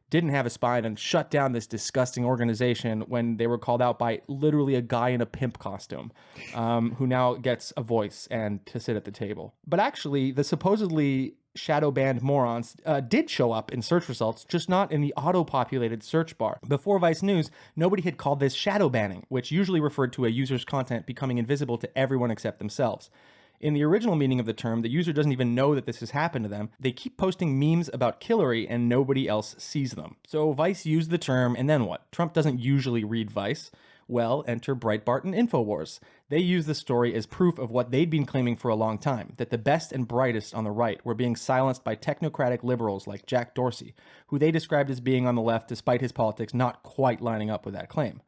didn't have a spine and shut down this disgusting organization when they were called out by literally a guy in a pimp costume, who now gets a voice and to sit at the table. But actually, the supposedly shadow banned morons did show up in search results, just not in the auto-populated search bar. Before Vice News, nobody had called this shadow banning, which usually referred to a user's content becoming invisible to everyone except themselves. In the original meaning of the term, the user doesn't even know that this has happened to them. They keep posting memes about Hillary and nobody else sees them. So Vice used the term, and then what? Trump doesn't usually read Vice. Well, enter Breitbart and InfoWars. They use the story as proof of what they'd been claiming for a long time, that the best and brightest on the right were being silenced by technocratic liberals like Jack Dorsey, who they described as being on the left despite his politics not quite lining up with that claim.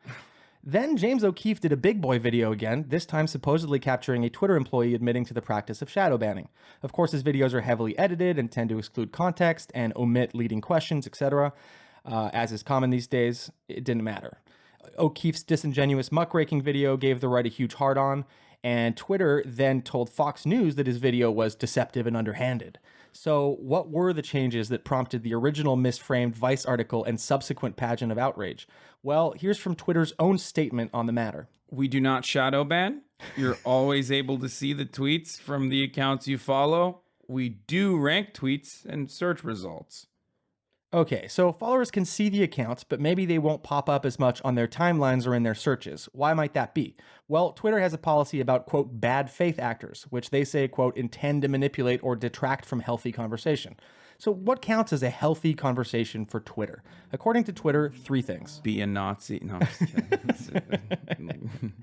Then James O'Keefe did a big boy video again, this time supposedly capturing a Twitter employee admitting to the practice of shadow banning. Of course, his videos are heavily edited and tend to exclude context and omit leading questions, etc. As is common these days, it didn't matter. O'Keefe's disingenuous muckraking video gave the right a huge hard-on, and Twitter then told Fox News that his video was deceptive and underhanded. So what were the changes that prompted the original misframed Vice article and subsequent pageant of outrage? Well, here's from Twitter's own statement on the matter. We do not shadow ban. You're always able to see the tweets from the accounts you follow. We do rank tweets and search results. Okay, so followers can see the accounts, but maybe they won't pop up as much on their timelines or in their searches. Why might that be? Well, Twitter has a policy about, quote, bad faith actors, which they say, quote, intend to manipulate or detract from healthy conversation. So what counts as a healthy conversation for Twitter? According to Twitter, 3 things. Be a Nazi. No, I'm just kidding.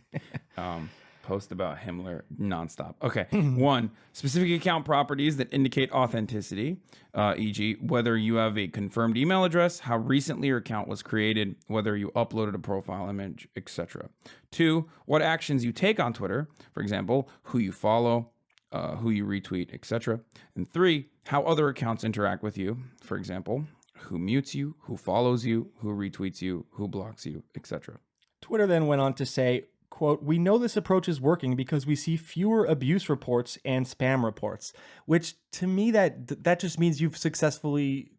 Post about Himmler nonstop. Okay. 1, specific account properties that indicate authenticity, e.g., whether you have a confirmed email address, how recently your account was created, whether you uploaded a profile image, etc. 2, what actions you take on Twitter, for example, who you follow, who you retweet, etc. And 3, how other accounts interact with you, for example, who mutes you, who follows you, who retweets you, who blocks you, etc. Twitter then went on to say, quote, we know this approach is working because we see fewer abuse reports and spam reports, which to me, that just means you've successfully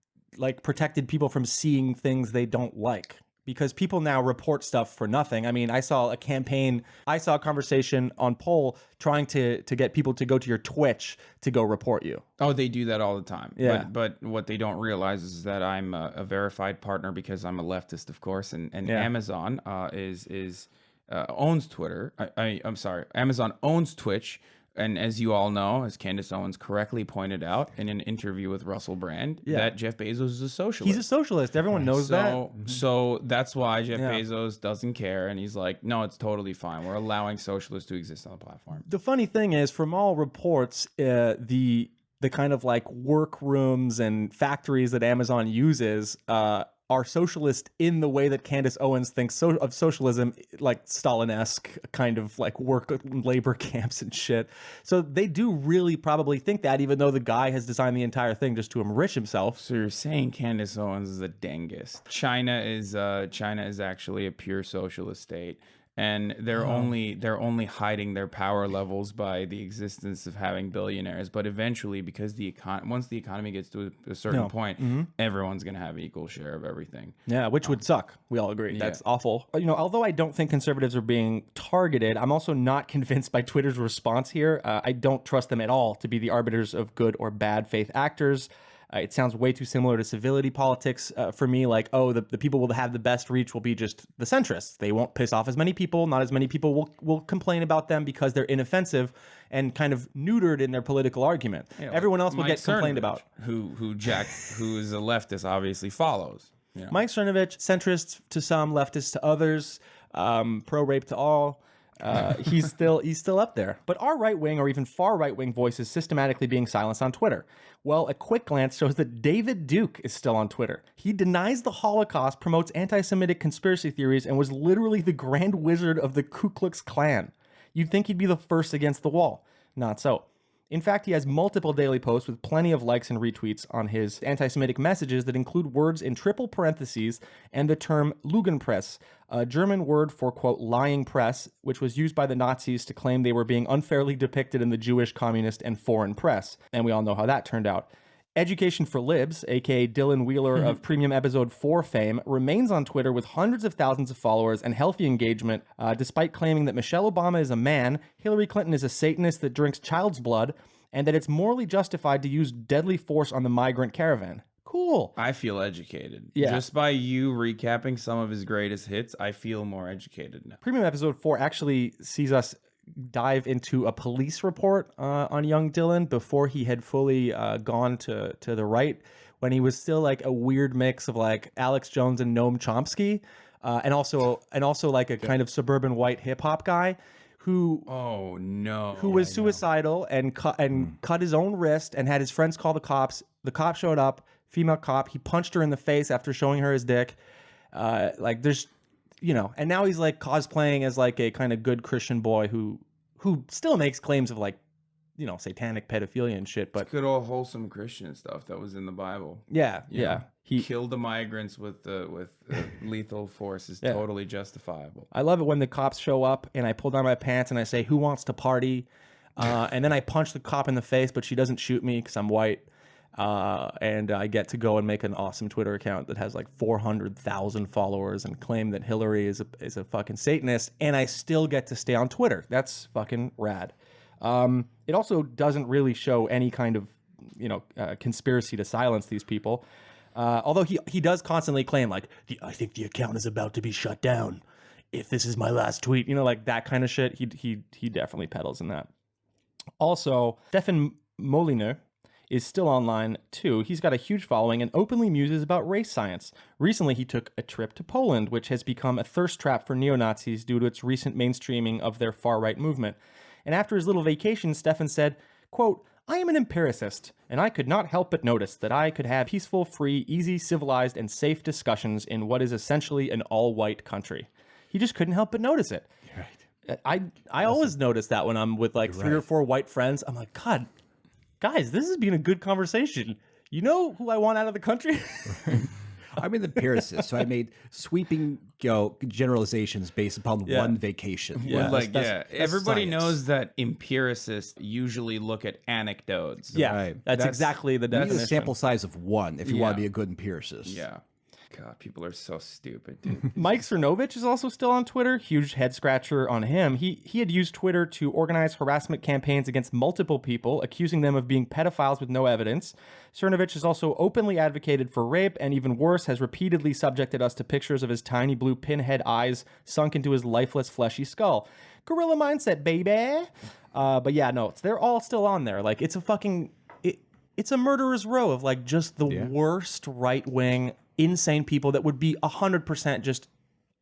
protected people from seeing things they don't like, because people now report stuff for nothing. I mean, I saw a conversation on Poll trying to get people to go to your Twitch to go report you. Oh, they do that all the time. Yeah. But what they don't realize is that I'm a verified partner because I'm a leftist, of course, and Yeah. Amazon owns Twitter. I'm sorry. Amazon owns Twitch. And as you all know, as Candace Owens correctly pointed out in an interview with Russell Brand, that Jeff Bezos is a socialist. He's a socialist. Everyone knows that. So that's why Jeff Bezos doesn't care. And he's like, no, it's totally fine. We're allowing socialists to exist on the platform. The funny thing is, from all reports, the kind of workrooms and factories that Amazon uses are socialist in the way that Candace Owens thinks of socialism, like Stalin-esque kind of work labor camps and shit. So they do really probably think that, even though the guy has designed the entire thing just to enrich himself. So you're saying Candace Owens is a dengist. China is actually a pure socialist state. and they're only hiding their power levels by the existence of having billionaires. But eventually, because once the economy gets to a certain point, everyone's going to have equal share of everything. Yeah, which would suck. We all agree. That's awful. You know, although I don't think conservatives are being targeted, I'm also not convinced by Twitter's response here. I don't trust them at all to be the arbiters of good or bad faith actors. It sounds way too similar to civility politics for me. Like, oh, the people will have the best reach will be just the centrists. They won't piss off as many people. Not as many people will complain about them because they're inoffensive and kind of neutered in their political argument. Yeah, everyone else will get complained about. Who is a leftist obviously follows. You know? Mike Cernovich, centrist to some, leftist to others, pro-rape to all. He's still up there. But are right-wing or even far right-wing voices systematically being silenced on Twitter? Well, a quick glance shows that David Duke is still on Twitter. He denies the Holocaust, promotes anti-Semitic conspiracy theories, and was literally the grand wizard of the Ku Klux Klan. You'd think he'd be the first against the wall. Not so. In fact, he has multiple daily posts with plenty of likes and retweets on his anti-Semitic messages that include words in triple parentheses and the term Lügenpresse, a German word for, quote, lying press, which was used by the Nazis to claim they were being unfairly depicted in the Jewish, communist, and foreign press. And we all know how that turned out. Education for Libs, aka Dylan Wheeler of Premium Episode 4 fame, remains on Twitter with hundreds of thousands of followers and healthy engagement, despite claiming that Michelle Obama is a man, Hillary Clinton is a Satanist that drinks child's blood, and that it's morally justified to use deadly force on the migrant caravan. Cool. I feel educated. Yeah. Just by you recapping some of his greatest hits, I feel more educated now. Premium Episode 4 actually sees us dive into a police report on young Dylan before he had fully gone to the right, when he was still like a weird mix of like Alex Jones and Noam Chomsky, and also like a kind of suburban white hip hop guy who was suicidal and cut his own wrist and had his friends call the cops. The cop showed up, female cop. He punched her in the face after showing her his dick. Like there's, you know, and now he's like cosplaying as like a kind of good Christian boy who still makes claims of like, you know, satanic pedophilia and shit. But it's good old wholesome Christian stuff that was in the Bible. Yeah, You yeah. know, he killed the migrants with lethal force is totally justifiable. I love it when the cops show up and I pull down my pants and I say, "Who wants to party?" And then I punch the cop in the face, but she doesn't shoot me because I'm white. And I get to go and make an awesome Twitter account that has like 400,000 followers and claim that Hillary is a fucking Satanist, and I still get to stay on Twitter. That's fucking rad. It also doesn't really show any kind of, you know, conspiracy to silence these people. Although he does constantly claim like, I think the account is about to be shut down if this is my last tweet, you know, like that kind of shit. He definitely peddles in that. Also, Stefan Molyneux is still online too. He's got a huge following and openly muses about race science. Recently, he took a trip to Poland, which has become a thirst trap for neo-Nazis due to its recent mainstreaming of their far-right movement. And after his little vacation, Stefan said, quote, "I am an empiricist, and I could not help but notice that I could have peaceful, free, easy, civilized, and safe discussions in what is essentially an all-white country." He just couldn't help but notice it. Right. I always notice that when I'm with like three or four white friends. I'm like, God, guys, this has been a good conversation. You know who I want out of the country? I'm an empiricist, so I made sweeping generalizations based upon one vacation. Yeah. That's Everybody science. knows that empiricists usually look at anecdotes. Yeah, Right. that's exactly the You need definition. a sample size of one if you want to be a good empiricist. Yeah. God, people are so stupid, dude. Mike Cernovich is also still on Twitter. Huge head scratcher on him. He had used Twitter to organize harassment campaigns against multiple people, accusing them of being pedophiles with no evidence. Cernovich has also openly advocated for rape, and even worse, has repeatedly subjected us to pictures of his tiny blue pinhead eyes sunk into his lifeless, fleshy skull. Gorilla mindset, baby. But yeah, no, they're all still on there. Like, it's a fucking... It's a murderer's row of, like, just the worst right-wing insane people that would be 100% just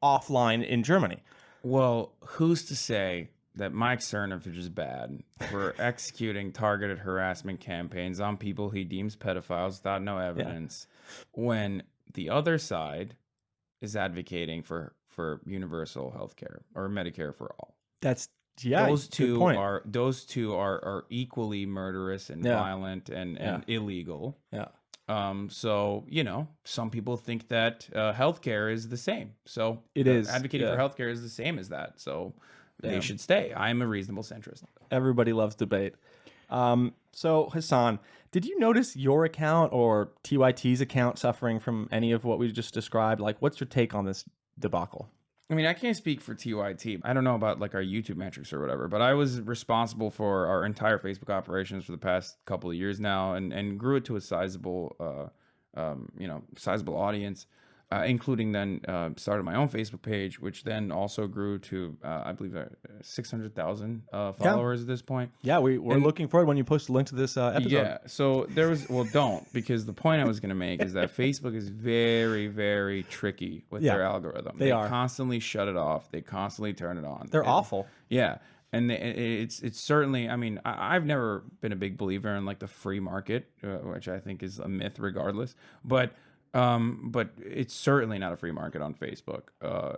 offline in Germany. Well, who's to say that Mike Cernovich is bad for executing targeted harassment campaigns on people he deems pedophiles without no evidence, when the other side is advocating for universal health care or Medicare for all? That's those good two point. are equally murderous and violent and illegal. Yeah. So, you know, some people think that healthcare is the same. So It is, advocating yeah. for healthcare is the same as that. So they should stay. I'm a reasonable centrist. Everybody loves debate. So Hasan, did you notice your account or TYT's account suffering from any of what we just described? Like, what's your take on this debacle? I mean, I can't speak for TYT. I don't know about like our YouTube metrics or whatever, but I was responsible for our entire Facebook operations for the past couple of years now, and grew it to a sizable, sizable audience, including then started my own Facebook page, which then also grew to I believe 600,000 followers at this point. Yeah, we're looking forward when you post a link to this episode. Yeah, so there was, well, don't, because the point I was going to make is that Facebook is very, very tricky with their algorithm. They are. constantly shut it off. They constantly turn it on. They're awful. Yeah. And it's certainly, I mean, I've never been a big believer in like the free market, which I think is a myth regardless. But it's certainly not a free market on Facebook.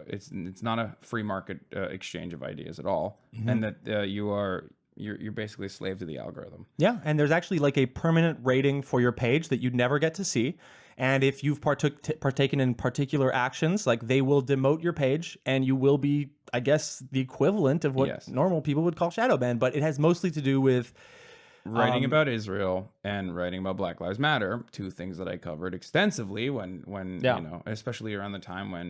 It's not a free market exchange of ideas at all. And that you're basically a slave to the algorithm. Yeah, and there's actually like a permanent rating for your page that you'd never get to see. And if you've partaken in particular actions, like they will demote your page and you will be, I guess, the equivalent of what normal people would call shadow ban. But it has mostly to do with writing about Israel and writing about Black Lives Matter, two things that I covered extensively when you know, especially around the time when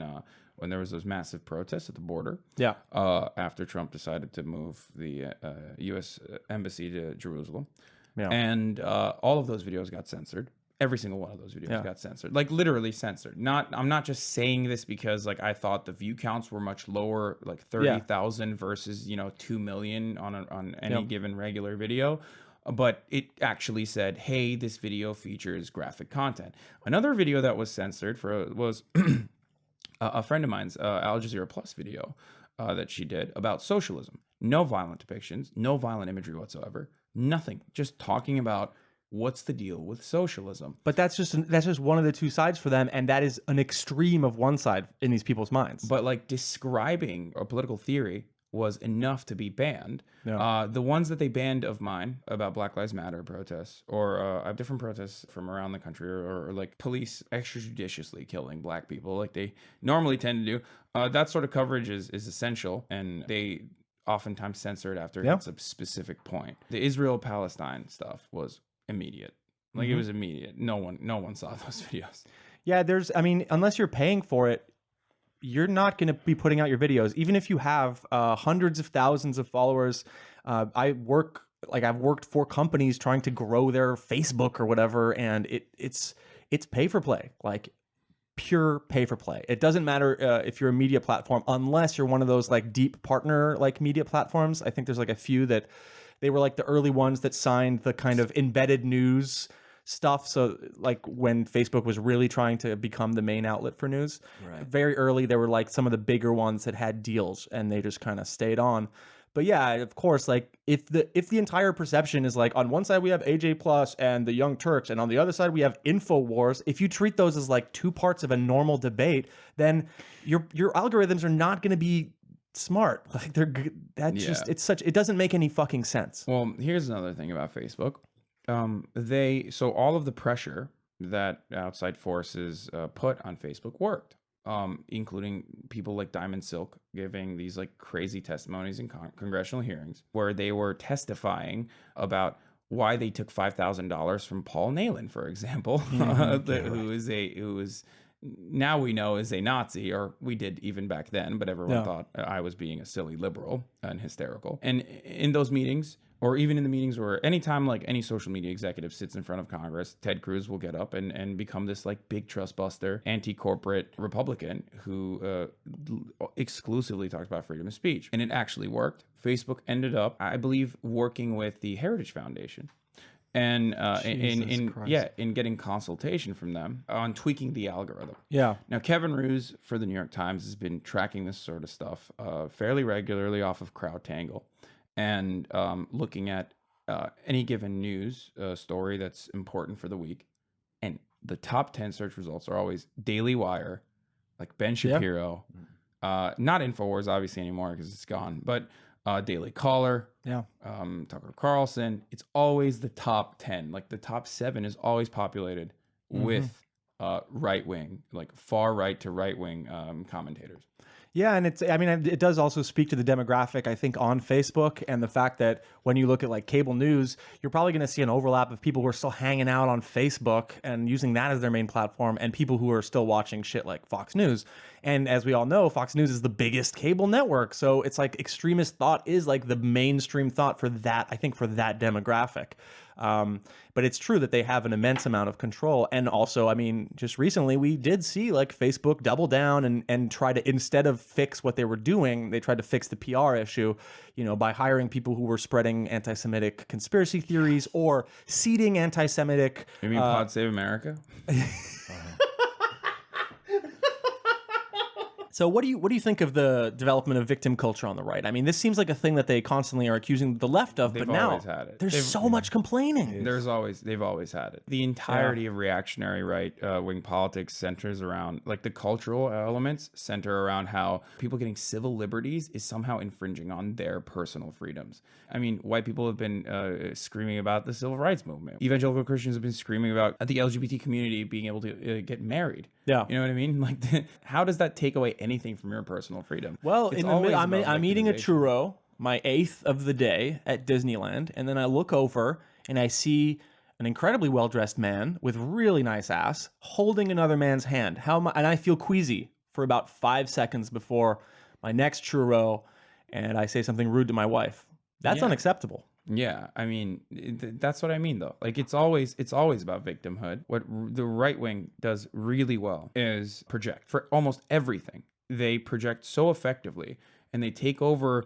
there was those massive protests at the border. Yeah. After Trump decided to move the U.S. embassy to Jerusalem. Yeah. And all of those videos got censored. Every single one of those videos got censored, like literally censored. I'm not just saying this because like I thought the view counts were much lower, like 30,000 versus 2 million on any given regular video. But it actually said, hey, this video features graphic content. Another video that was censored was a friend of mine's Al Jazeera Plus video that she did about socialism. No violent depictions, no violent imagery whatsoever, nothing. Just talking about what's the deal with socialism. But that's just one of the two sides for them, and that is an extreme of one side in these people's minds. But like describing a political theory was enough to be banned. The ones that they banned of mine about Black Lives Matter protests, or different protests from around the country, or like police extrajudiciously killing black people like they normally tend to do, that sort of coverage is essential, and they oftentimes censor it after it's a specific point. The Israel-Palestine stuff was immediate. Like it was immediate. No one saw those videos. Yeah, I mean, unless you're paying for it, you're not going to be putting out your videos, even if you have hundreds of thousands of followers. I've worked for companies trying to grow their Facebook or whatever, and it's pay for play, like pure pay for play. It doesn't matter if you're a media platform, unless you're one of those like deep partner like media platforms. I think there's like a few that they were like the early ones that signed the kind of embedded news stuff. So like when Facebook was really trying to become the main outlet for news, very early, there were like some of the bigger ones that had deals and they just kind of stayed on. But yeah, of course, like if the entire perception is like on one side we have AJ Plus and the Young Turks, and on the other side we have InfoWars, if you treat those as like two parts of a normal debate, then your algorithms are not going to be smart. Like it doesn't make any fucking sense. Well, here's another thing about Facebook. So all of the pressure that outside forces put on Facebook worked, including people like Diamond Silk giving these like crazy testimonies in congressional hearings where they were testifying about why they took $5,000 from Paul Nehlen, for example, who is now we know is a Nazi, or we did even back then, but everyone thought I was being a silly liberal and hysterical. And in those meetings, or even in the meetings where anytime like any social media executive sits in front of Congress, Ted Cruz will get up and become this like big trust buster, anti-corporate Republican who exclusively talks about freedom of speech. And it actually worked. Facebook ended up, I believe, working with the Heritage Foundation and in getting consultation from them on tweaking the algorithm. Now, Kevin Roos for the New York Times has been tracking this sort of stuff fairly regularly off of CrowdTangle, and looking at any given news story that's important for the week. And the top 10 search results are always Daily Wire, like Ben Shapiro, not InfoWars obviously anymore because it's gone, but Daily Caller, Tucker Carlson. It's always the top 10. Like the top 7 is always populated with right wing, like far right to right wing commentators. Yeah, and I mean, it does also speak to the demographic, I think, on Facebook, and the fact that when you look at like cable news, you're probably going to see an overlap of people who are still hanging out on Facebook and using that as their main platform, and people who are still watching shit like Fox News. And as we all know, Fox News is the biggest cable network, so it's like extremist thought is like the mainstream thought for that, I think, for that demographic. But it's true that they have an immense amount of control. And also, I mean, just recently we did see like Facebook double down and try to, instead of fix what they were doing, they tried to fix the PR issue, you know, by hiring people who were spreading anti-Semitic conspiracy theories or seeding anti-Semitic. You mean Pod Save America? So what do you think of the development of victim culture on the right? I mean, this seems like a thing that they constantly are accusing the left of, but now always had it. There's so much complaining. They've always had it. The entirety of reactionary right wing politics centers around, like, the cultural elements center around how people getting civil liberties is somehow infringing on their personal freedoms. I mean, white people have been screaming about the civil rights movement. Evangelical Christians have been screaming about the LGBT community being able to get married. Yeah. You know what I mean? Like, how does that take away anything from your personal freedom? Well, It's in the always I'm about eating a victimization. churro, my 8th of the day at Disneyland, and then I look over and I see an incredibly well-dressed man with really nice ass holding another man's hand. And I feel queasy for about 5 seconds before my next churro, and I say something rude to my wife. That's unacceptable. Yeah, I mean, that's what I mean, though. Like, it's always about victimhood. What the right wing does really well is project for almost everything. They project so effectively, and they take over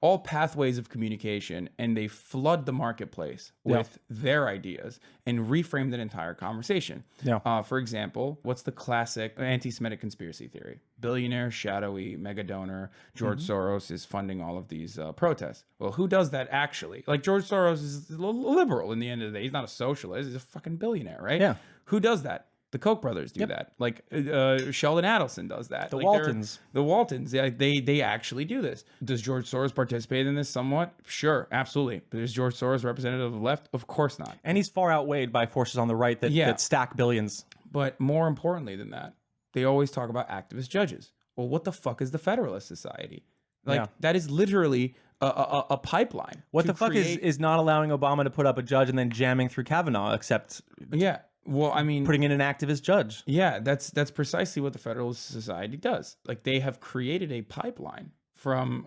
all pathways of communication, and they flood the marketplace with their ideas and reframe that entire conversation. Yeah. For example, what's the classic anti-Semitic conspiracy theory? Billionaire, shadowy, mega donor, George Soros is funding all of these protests. Well, who does that actually? Like, George Soros is a liberal in the end of the day. He's not a socialist. He's a fucking billionaire, right? Yeah. Who does that? The Koch brothers do that. Like, Sheldon Adelson does that. The Like, Waltons. The Waltons, yeah, they actually do this. Does George Soros participate in this somewhat? Sure, absolutely. But is George Soros representative of the left? Of course not. And he's far outweighed by forces on the right that stack billions. But more importantly than that, they always talk about activist judges. Well, what the fuck is the Federalist Society? Like, that is literally a pipeline. What the fuck is not allowing Obama to put up a judge and then jamming through Kavanaugh, except Yeah. Well, I mean, putting in an activist judge? yeah, that's precisely what the Federalist Society does. Like, they have created a pipeline from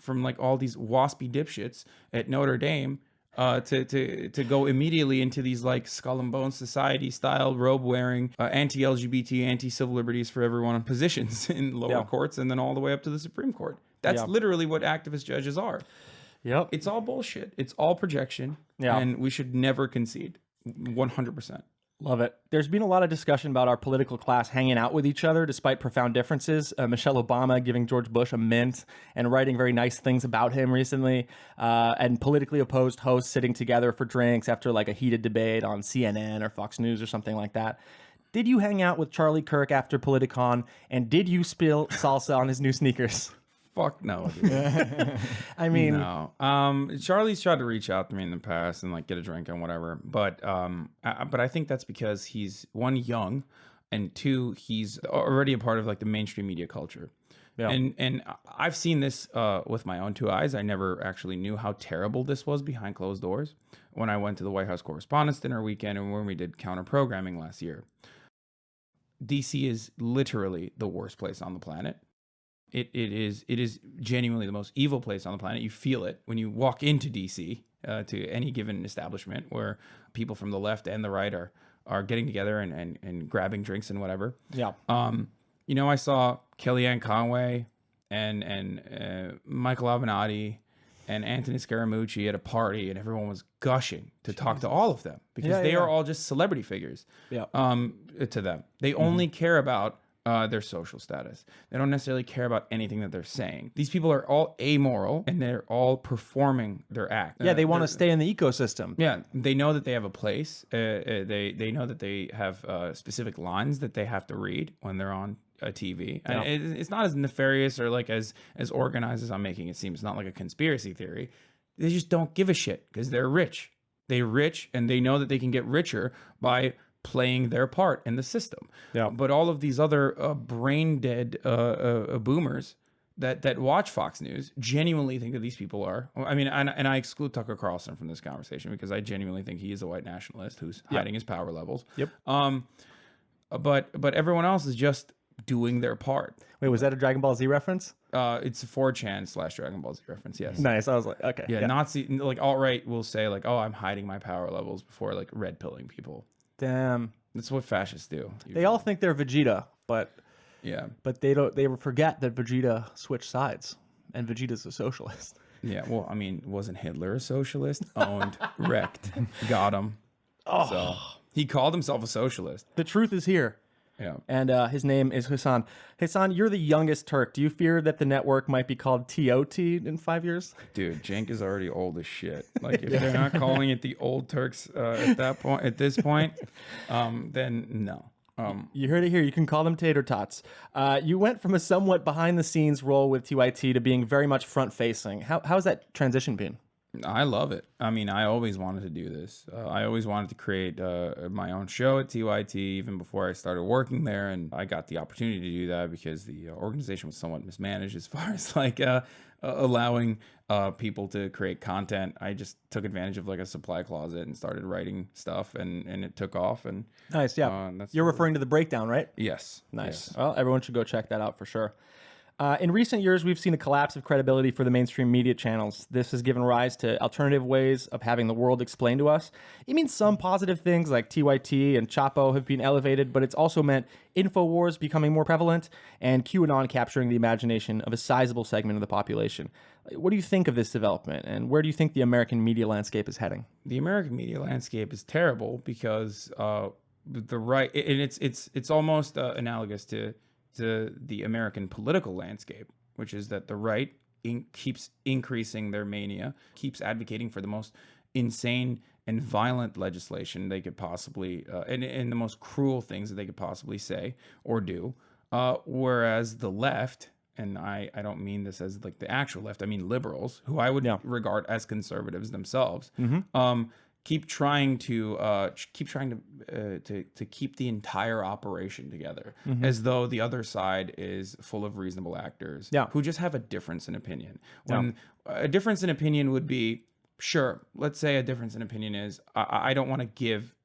like all these waspy dipshits at Notre Dame to go immediately into these like Skull and Bones Society style robe wearing anti-LGBT, anti-civil liberties for everyone positions in lower courts, and then all the way up to the Supreme Court. That's literally what activist judges are. Yep. It's all bullshit. It's all projection. Yeah. And we should never concede. 100%. Love it. There's been a lot of discussion about our political class hanging out with each other despite profound differences. Michelle Obama giving George Bush a mint and writing very nice things about him recently, and politically opposed hosts sitting together for drinks after like a heated debate on CNN or Fox News or something like that. Did you hang out with Charlie Kirk after Politicon, and did you spill salsa on his new sneakers? Fuck no, dude. I mean, no. Charlie's tried to reach out to me in the past and like get a drink and whatever, but I think that's because he's, one, young, and two, he's already a part of like the mainstream media culture. Yeah. And I've seen this with my own two eyes. I never actually knew how terrible this was behind closed doors when I went to the White House Correspondents' Dinner weekend and when we did counter programming last year. DC is literally the worst place on the planet. It is genuinely the most evil place on the planet. You feel it when you walk into DC, to any given establishment where people from the left and the right are getting together and grabbing drinks and whatever. Yeah. You know, I saw Kellyanne Conway and Michael Avenatti and Anthony Scaramucci at a party, and everyone was gushing to talk to all of them because they are all just celebrity figures. Yeah. To them, they only care about their social status. They don't necessarily care about anything that they're saying. These people are all amoral, and they're all performing their act. Yeah, they want to stay in the ecosystem. Yeah, they know that they have a place. They know that they have specific lines that they have to read when they're on a TV. Yeah. And it's not as nefarious or like as organized as I'm making it seem. It's not like a conspiracy theory. They just don't give a shit because they're rich. They're rich, and they know that they can get richer by playing their part in the system. Yeah. But all of these other brain dead boomers that watch Fox News genuinely think that these people are. I mean, and I exclude Tucker Carlson from this conversation because I genuinely think he is a white nationalist who's hiding his power levels. Yep. But everyone else is just doing their part. Wait, was that a Dragon Ball Z reference? It's a 4chan / Dragon Ball Z reference. Yes. Nice. I was like, okay. Yeah, Nazi, like alt-right will say like, oh, I'm hiding my power levels before like red pilling people. Damn. That's what fascists do. They all think they're Vegeta, but Yeah. they don't. They forget that Vegeta switched sides, and Vegeta's a socialist. Yeah. Well, I mean, wasn't Hitler a socialist? Owned, wrecked, got him. Oh. So he called himself a socialist. The truth is here. Yeah. And his name is Hasan. Hasan, you're the youngest Turk. Do you fear that the network might be called TOT in 5 years? Dude, Cenk is already old as shit. Like, if they're not calling it the old Turks at this point, then no. You heard it here. You can call them tater tots. You went from a somewhat behind-the-scenes role with TYT to being very much front-facing. How's that transition been? I love it. I mean, I always wanted to do this. I always wanted to create my own show at TYT even before I started working there. And I got the opportunity to do that because the organization was somewhat mismanaged as far as like allowing people to create content. I just took advantage of like a supply closet and started writing stuff and it took off. And nice. Yeah. You're referring to The Breakdown, right? Yes. Nice. Yes. Well, everyone should go check that out for sure. In recent years, we've seen a collapse of credibility for the mainstream media channels. This has given rise to alternative ways of having the world explained to us. It means some positive things like TYT and Chapo have been elevated, but it's also meant InfoWars becoming more prevalent and QAnon capturing the imagination of a sizable segment of the population. What do you think of this development, and where do you think the American media landscape is heading? The American media landscape is terrible because the right, and it's almost analogous to the American political landscape, which is that the right keeps increasing their mania, keeps advocating for the most insane and violent legislation they could possibly, and the most cruel things that they could possibly say or do, whereas the left, and I don't mean this as like the actual left, I mean liberals, who I would regard as conservatives themselves, keep trying to keep the entire operation together, as though the other side is full of reasonable actors who just have a difference in opinion. When a difference in opinion would be, sure, let's say a difference in opinion is I don't want to give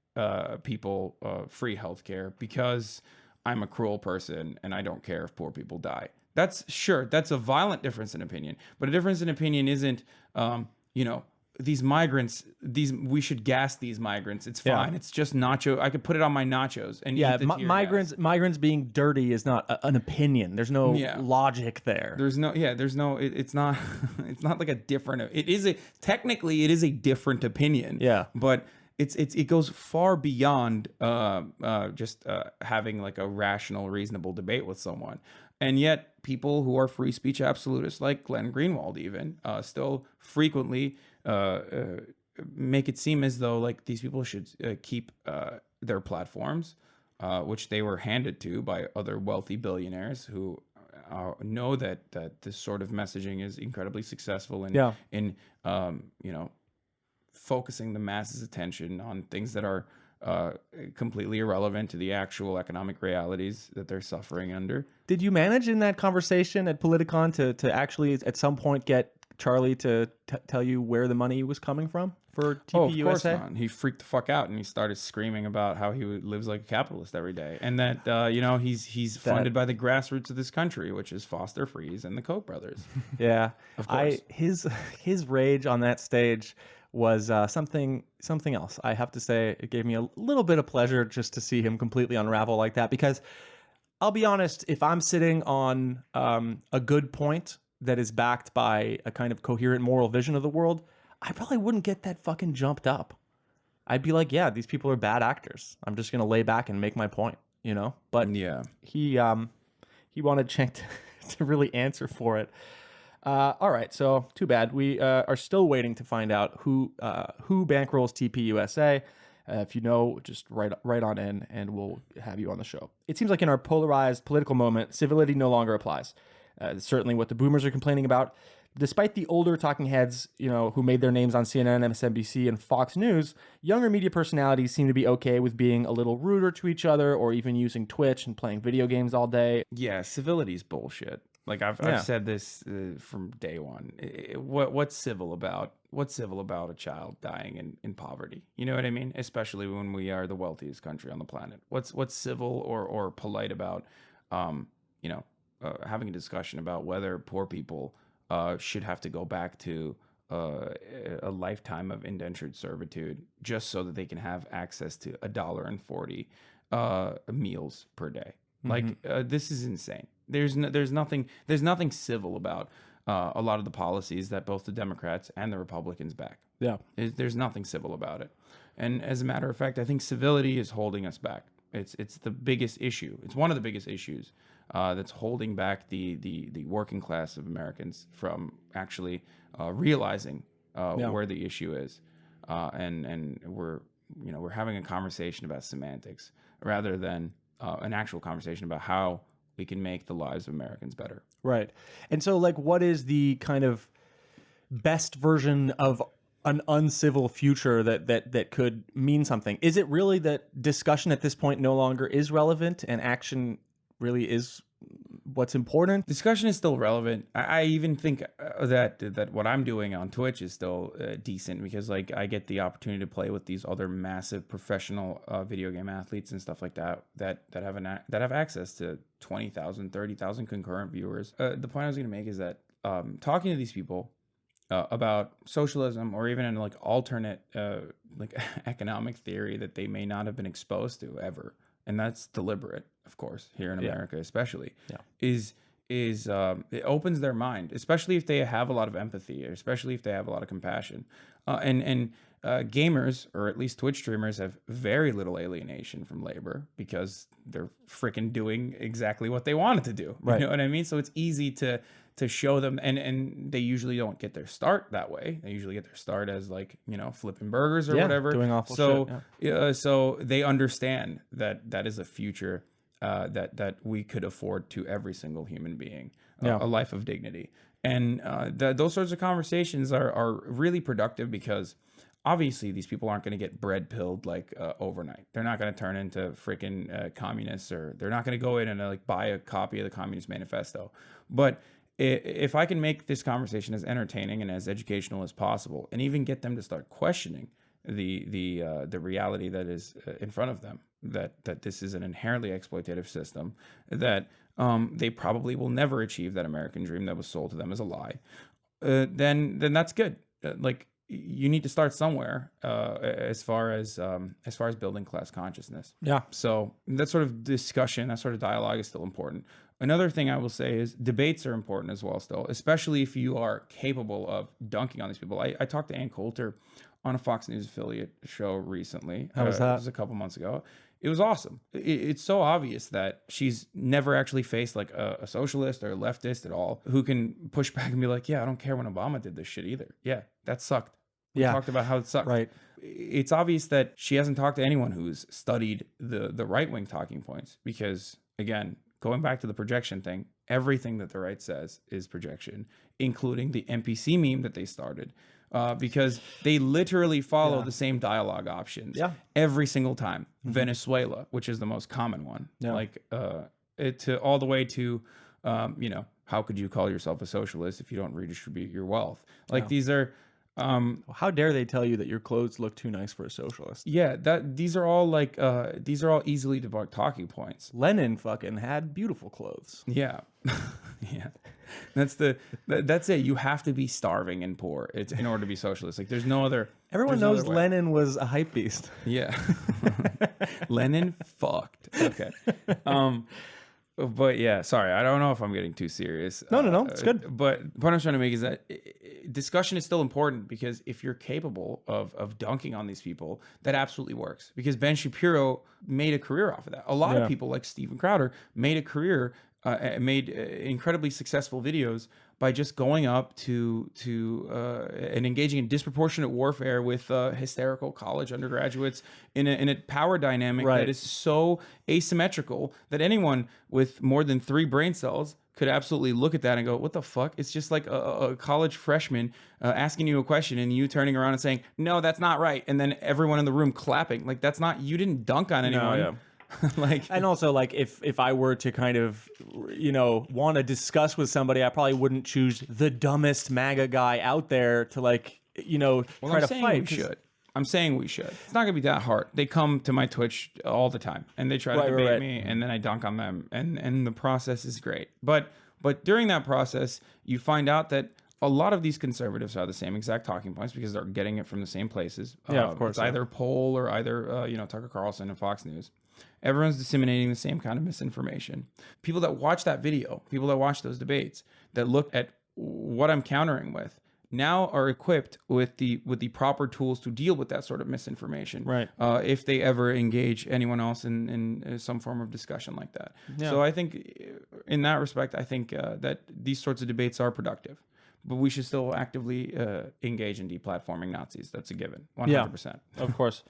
people free healthcare because I'm a cruel person and I don't care if poor people die. That's a violent difference in opinion, but a difference in opinion isn't these migrants, we should gas these migrants. It's fine. It's just nacho. I could put it on my nachos and eat the tear gas. Migrants being dirty is not an opinion. There's no logic there. It's not it's not like a different, technically it is a different opinion. Yeah. But it goes far beyond just having like a rational, reasonable debate with someone. And yet people who are free speech absolutists like Glenn Greenwald even still frequently make it seem as though like these people should keep their platforms, which they were handed to by other wealthy billionaires who know that this sort of messaging is incredibly successful in focusing the masses' attention on things that are completely irrelevant to the actual economic realities that they're suffering under. Did you manage in that conversation at Politicon to actually at some point get Charlie to tell you where the money was coming from for TPUSA? Of course not. He freaked the fuck out and he started screaming about how he lives like a capitalist every day, and that he's funded by the grassroots of this country, which is Foster Freeze and the Koch brothers. Yeah, of course. His rage on that stage was something else. I have to say, it gave me a little bit of pleasure just to see him completely unravel like that, because I'll be honest, if I'm sitting on a good point that is backed by a kind of coherent moral vision of the world, I probably wouldn't get that fucking jumped up. I'd be like, yeah, these people are bad actors. I'm just gonna lay back and make my point, But yeah, he wanted Cenk to really answer for it. All right, so too bad. We are still waiting to find out who bankrolls TPUSA. If you know, just write on in, and we'll have you on the show. It seems like in our polarized political moment, civility no longer applies. Certainly what the boomers are complaining about Despite the older talking heads, who made their names on CNN, MSNBC, and Fox News, younger media personalities seem to be okay with being a little ruder to each other or even using Twitch and playing video games all day. Yeah, civility's bullshit. Like I've said this from day one. What's civil about a child dying in poverty? You know what I mean? Especially when we are the wealthiest country on the planet. What's civil or polite about having a discussion about whether poor people should have to go back to a lifetime of indentured servitude just so that they can have access to $1.40 meals per day? Like this is insane. There's nothing civil about a lot of the policies that both the Democrats and the Republicans back. Yeah, there's nothing civil about it. And as a matter of fact, I think civility is holding us back. It's the biggest issue. It's one of the biggest issues that's holding back the working class of Americans from actually realizing where the issue is. And we're having a conversation about semantics rather than an actual conversation about how we can make the lives of Americans better. Right. And so, like, what is the kind of best version of an uncivil future that could mean something? Is it really that discussion at this point no longer is relevant and action really is what's important? Discussion is still relevant. I even think that what I'm doing on Twitch is still decent because like I get the opportunity to play with these other massive professional video game athletes and stuff like that have access to 20,000, 30,000 concurrent viewers. The point I was going to make is that talking to these people about socialism or even in like alternate like economic theory that they may not have been exposed to ever, and that's deliberate, of course, here in America especially, is it opens their mind, especially if they have a lot of empathy, or especially if they have a lot of compassion. And gamers, or at least Twitch streamers, have very little alienation from labor because they're freaking doing exactly what they wanted to do. Right. You know what I mean? So it's easy to show them, and they usually don't get their start that way. They usually get their start as like, flipping burgers or whatever. Doing awful shit. So they understand that is a future that we could afford to every single human being, a life of dignity. And those sorts of conversations are really productive because obviously these people aren't going to get bread pilled like overnight. They're not going to turn into freaking communists, or they're not going to go in and like buy a copy of the Communist Manifesto. But if I can make this conversation as entertaining and as educational as possible, and even get them to start questioning the reality that is in front of them, that this is an inherently exploitative system, that they probably will never achieve that American dream that was sold to them as a lie, then that's good. Like, you need to start somewhere as far as building class consciousness. Yeah. So that sort of discussion, that sort of dialogue is still important. Another thing I will say is debates are important as well still, especially if you are capable of dunking on these people. I talked to Ann Coulter on a Fox News affiliate show recently. How was that? It was a couple months ago. It was awesome. It's so obvious that she's never actually faced like a socialist or a leftist at all who can push back and be like, yeah, I don't care when Obama did this shit either. Yeah, that sucked. We talked about how it sucked. Right. It's obvious that she hasn't talked to anyone who's studied the right-wing talking points because, again, going back to the projection thing, everything that the right says is projection, including the NPC meme that they started, because they literally follow the same dialogue options every single time. Venezuela, which is the most common one, like all the way to, how could you call yourself a socialist if you don't redistribute your wealth? Like these are... how dare they tell you that your clothes look too nice for a socialist? Yeah, these are all easily debunked talking points. Lenin fucking had beautiful clothes. Yeah. Yeah. That's it. You have to be starving and poor in order to be socialist. Like there's no other. Everyone there's no knows other way. Lenin was a hype beast. Yeah. Lenin fucked. Okay. But yeah, sorry, I don't know if I'm getting too serious. No, it's good. But the point I'm trying to make is that discussion is still important because if you're capable of dunking on these people, that absolutely works. Because Ben Shapiro made a career off of that. A lot of people like Steven Crowder made a career, made incredibly successful videos by just going up to and engaging in disproportionate warfare with hysterical college undergraduates in a power dynamic that is so asymmetrical that anyone with more than 3 brain cells could absolutely look at that and go, what the fuck? It's just like a college freshman asking you a question and you turning around and saying, no, that's not right. And then everyone in the room clapping. Like, that's not, you didn't dunk on anyone. yeah. Like, And also, like, if I were to kind of, want to discuss with somebody, I probably wouldn't choose the dumbest MAGA guy out there to, like, well, try I'm to saying fight. we 'cause- should. I'm saying we should. It's not gonna be that hard. They come to my Twitch all the time and they try to debate me, and then I dunk on them, and the process is great. But during that process, you find out that a lot of these conservatives are the same exact talking points because they're getting it from the same places. Yeah, of course. It's either Poll or either Tucker Carlson and Fox News. Everyone's disseminating the same kind of misinformation. People that watch that video, people that watch those debates, that look at what I'm countering with, now are equipped with the proper tools to deal with that sort of misinformation. Right. If they ever engage anyone else in some form of discussion like that. Yeah. So I think in that respect, I think that these sorts of debates are productive. But we should still actively engage in deplatforming Nazis. That's a given, 100%. Of course.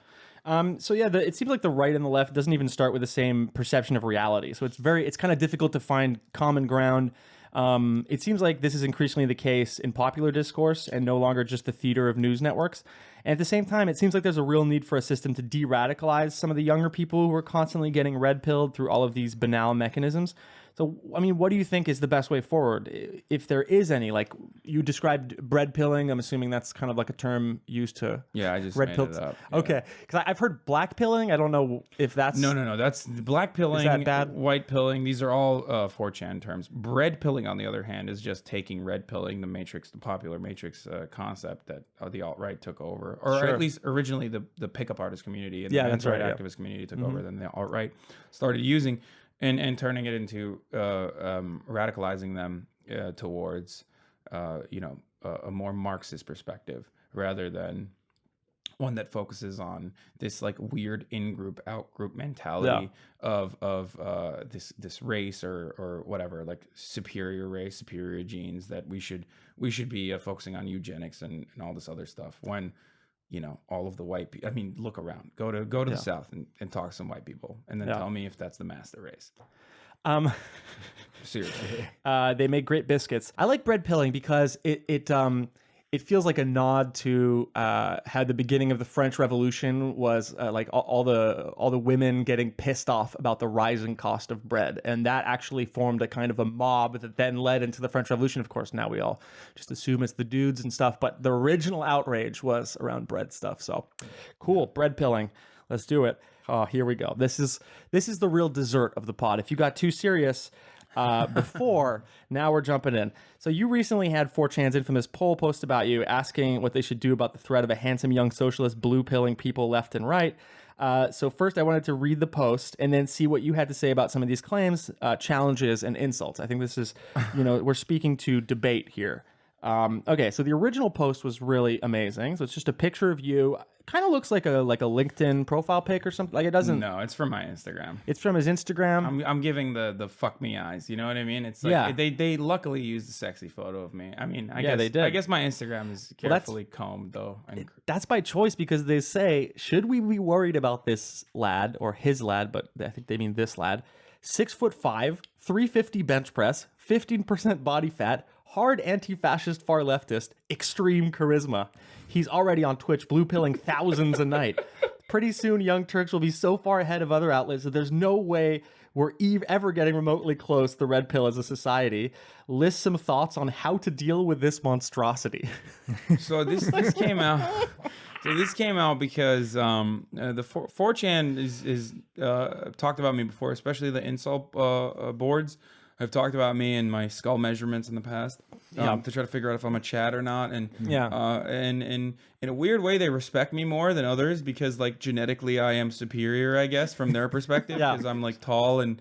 It seems like the right and the left doesn't even start with the same perception of reality. So it's kind of difficult to find common ground. It seems like this is increasingly the case in popular discourse and no longer just the theater of news networks. And at the same time, it seems like there's a real need for a system to de-radicalize some of the younger people who are constantly getting red-pilled through all of these banal mechanisms. So, I mean, what do you think is the best way forward? If there is any, like you described bread pilling, I'm assuming that's kind of like a term used to Yeah, I just red made pill. it up. Yeah. Okay, because I've heard black pilling. I don't know if that's No. That's black pilling, Is that bad? white pilling. These are all 4chan terms. Bread pilling, on the other hand, is just taking red pilling, the popular Matrix concept that the alt-right took over. Or Sure. at least originally the pickup artist community and Yeah, the that's men's right, yeah. activist community took over. Then the alt-right started using and turning it into radicalizing them towards a more Marxist perspective rather than one that focuses on this like weird in-group out-group mentality of this race or whatever, like superior race, superior genes, that we should be focusing on eugenics and all this other stuff when all of the white people, I mean, look around, go to the South and talk to some white people and then tell me if that's the master race. Seriously. They make great biscuits. I like bread pilling because it feels like a nod to how the beginning of the French Revolution was like all the women getting pissed off about the rising cost of bread, and that actually formed a kind of a mob that then led into the French Revolution. Of course, now we all just assume it's the dudes and stuff, but the original outrage was around bread stuff. So cool, bread pilling. Let's do it. Oh, here we go. This is the real dessert of the pod. If you got too serious before, now we're jumping in. So you recently had 4chan's infamous poll post about you asking what they should do about the threat of a handsome young socialist blue pilling people left and right. So first I wanted to read the post and then see what you had to say about some of these claims, challenges, and insults. I think this is, we're speaking to debate here. Okay, so the original post was really amazing. So it's just a picture of you. Kind of looks like a LinkedIn profile pic or something. Like it doesn't. No, it's from my Instagram. It's from his Instagram. I'm giving the fuck me eyes. You know what I mean? It's like Yeah. they luckily used a sexy photo of me. I mean, I Yeah, guess they did. I guess my Instagram is carefully combed though. That's by choice because they say, should we be worried about this lad or his lad? But I think they mean this lad. 6'5", 350 bench press, 15% body fat, hard anti-fascist far leftist, extreme charisma. He's already on Twitch blue pilling thousands a night. Pretty soon, Young Turks will be so far ahead of other outlets that there's no way we're ever getting remotely close to the red pill as a society. List some thoughts on how to deal with this monstrosity. So this came out. So this came out because the 4chan is talked about me before, especially the insult boards have talked about me and my skull measurements in the past to try to figure out if I'm a Chad or not. And and in a weird way, they respect me more than others because like genetically I am superior, I guess, from their perspective because I'm like tall and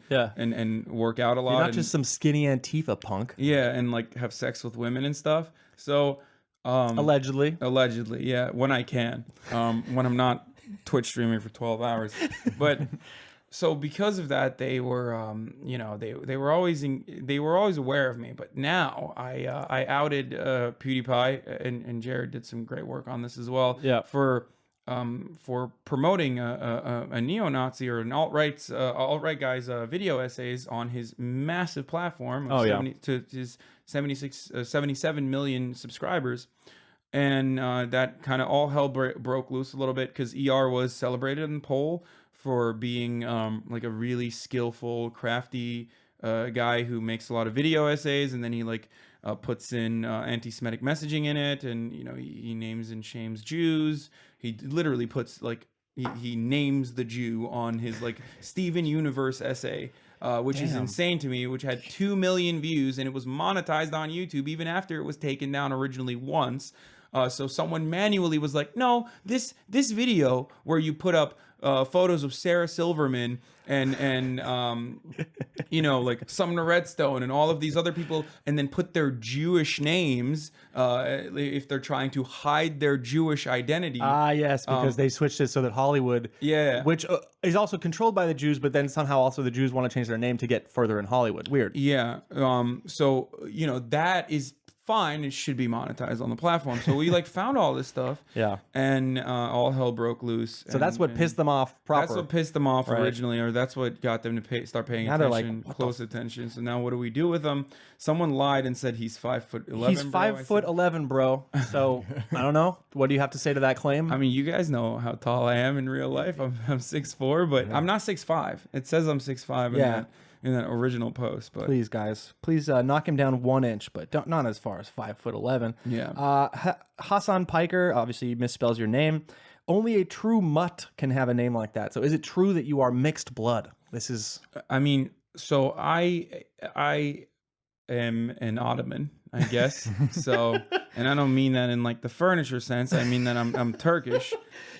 work out a lot. You're not just some skinny Antifa punk. Yeah, and like have sex with women and stuff. So Allegedly, yeah, when I can, when I'm not Twitch streaming for 12 hours, but so because of that, they were, they were always aware of me. But now I outed PewDiePie and Jared did some great work on this as well. Yeah. For for promoting a neo-Nazi or an alt-right guy's video essays on his massive platform of to his 77 million subscribers. And that kind of all hell broke loose a little bit because ER was celebrated in the poll for being like a really skillful, crafty guy who makes a lot of video essays, and then he like puts in anti-Semitic messaging in it, and you know he names and shames Jews. He literally puts like he names the Jew on his like Steven Universe essay, which is insane to me. Which had 2 million views, and it was monetized on YouTube even after it was taken down originally once. So someone manually was like, no, this video where you put up photos of Sarah Silverman and you know, like Sumner Redstone and all of these other people, and then put their Jewish names if they're trying to hide their Jewish identity. Yes, because they switched it so that Hollywood, which is also controlled by the Jews, but then somehow also the Jews want to change their name to get further in Hollywood. Weird. Yeah. So, you know, that is fine. It should be monetized on the platform. So we like found all this stuff. Yeah. And all hell broke loose. So that's what pissed them off proper. That's what pissed them off originally, or that's what got them to start paying now attention, like, close attention. So now what do we do with him? Someone lied and said he's 5'11". He's 5'11", bro. So I don't know. What do you have to say to that claim? I mean, you guys know how tall I am in real life. I'm 6'4", but I'm not 6'5". It says I'm 6'5". In that original post. But please, guys, please knock him down 1 inch, but not as far as 5'11". Yeah. Hasan Piker, obviously misspells your name. Only a true mutt can have a name like that. So is it true that you are mixed blood? This is. I mean, so I am an Ottoman, I guess. So, and I don't mean that in like the furniture sense. I mean that I'm Turkish.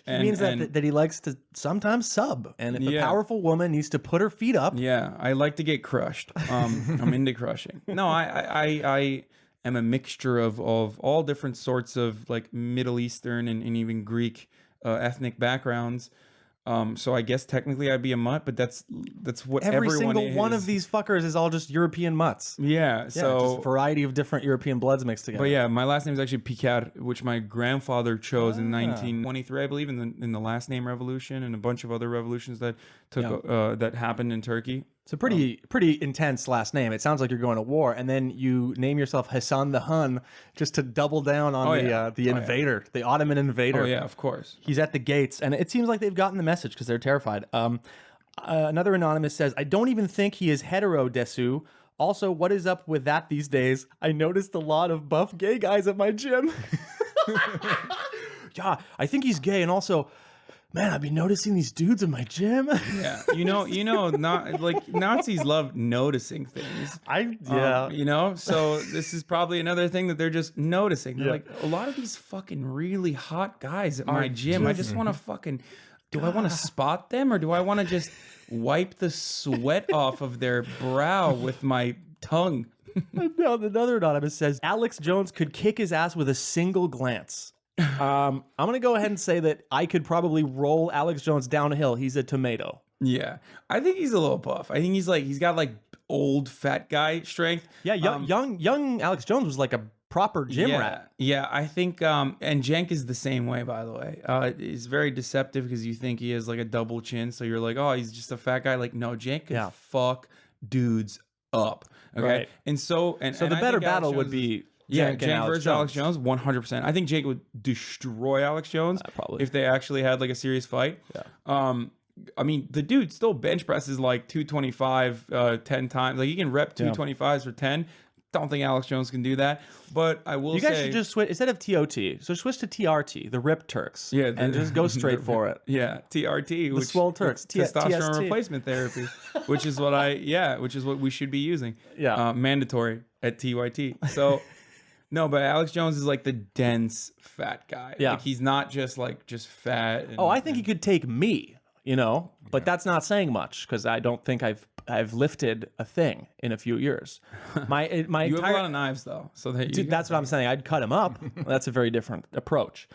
It means that he likes to sometimes sub, and if a powerful woman needs to put her feet up, I like to get crushed. I'm into crushing. No, I am a mixture of all different sorts of like Middle Eastern and even Greek ethnic backgrounds. So I guess technically I'd be a mutt, but that's what every everyone single is. one of these fuckers is all just European mutts. Yeah, so just a variety of different European bloods mixed together. But yeah, my last name is actually Piker, which my grandfather chose in 1923, I believe, in the last name revolution and a bunch of other revolutions that took that happened in Turkey. It's a pretty intense last name. It sounds like you're going to war, and then you name yourself Hasan the Hun just to double down on the invader, the Ottoman invader. Oh yeah, of course. He's at the gates, and it seems like they've gotten the message because they're terrified. Another anonymous says, "I don't even think he is hetero, Desu. Also, what is up with that these days? I noticed a lot of buff gay guys at my gym." Yeah, I think he's gay, and also, man, I've been noticing these dudes in my gym. Yeah, you know, not like Nazis love noticing things. You know, so this is probably another thing that they're just noticing. They're like, a lot of these fucking really hot guys at my gym. I just want to fucking. Do I want to spot them, or do I want to just wipe the sweat off of their brow with my tongue? No, another anonymous says Alex Jones could kick his ass with a single glance. I'm gonna go ahead and say that I could probably roll Alex Jones downhill. He's a tomato. Yeah, I think he's a little buff. I think he's got like old fat guy strength. Yeah, young Alex Jones was like a proper gym rat. Yeah, I think and Cenk is the same way, by the way. He's very deceptive because you think he has like a double chin, so you're like, oh, he's just a fat guy. Like, no, Cenk can fuck dudes up. Okay, right. And so the better battle would be. Cenk versus Alex Jones, 100%. I think Jake would destroy Alex Jones probably if they actually had like a serious fight. Yeah. I mean, the dude still bench presses like 225 10 times. Like he can rep 225s for 10. Don't think Alex Jones can do that. But I will say, you guys should just switch instead of TOT. So switch to TRT, the Rip Turks. Yeah, and just go straight for it. Yeah, TRT, the swole Turks, testosterone replacement therapy, which is what we should be using. Yeah, mandatory at TYT. So. No, but Alex Jones is like the dense fat guy. Yeah. Like he's not just fat. I think he could take me, but that's not saying much because I don't think I've lifted a thing in a few years. My you have a lot of knives though, so that's what I'm saying. I'd cut him up. That's a very different approach.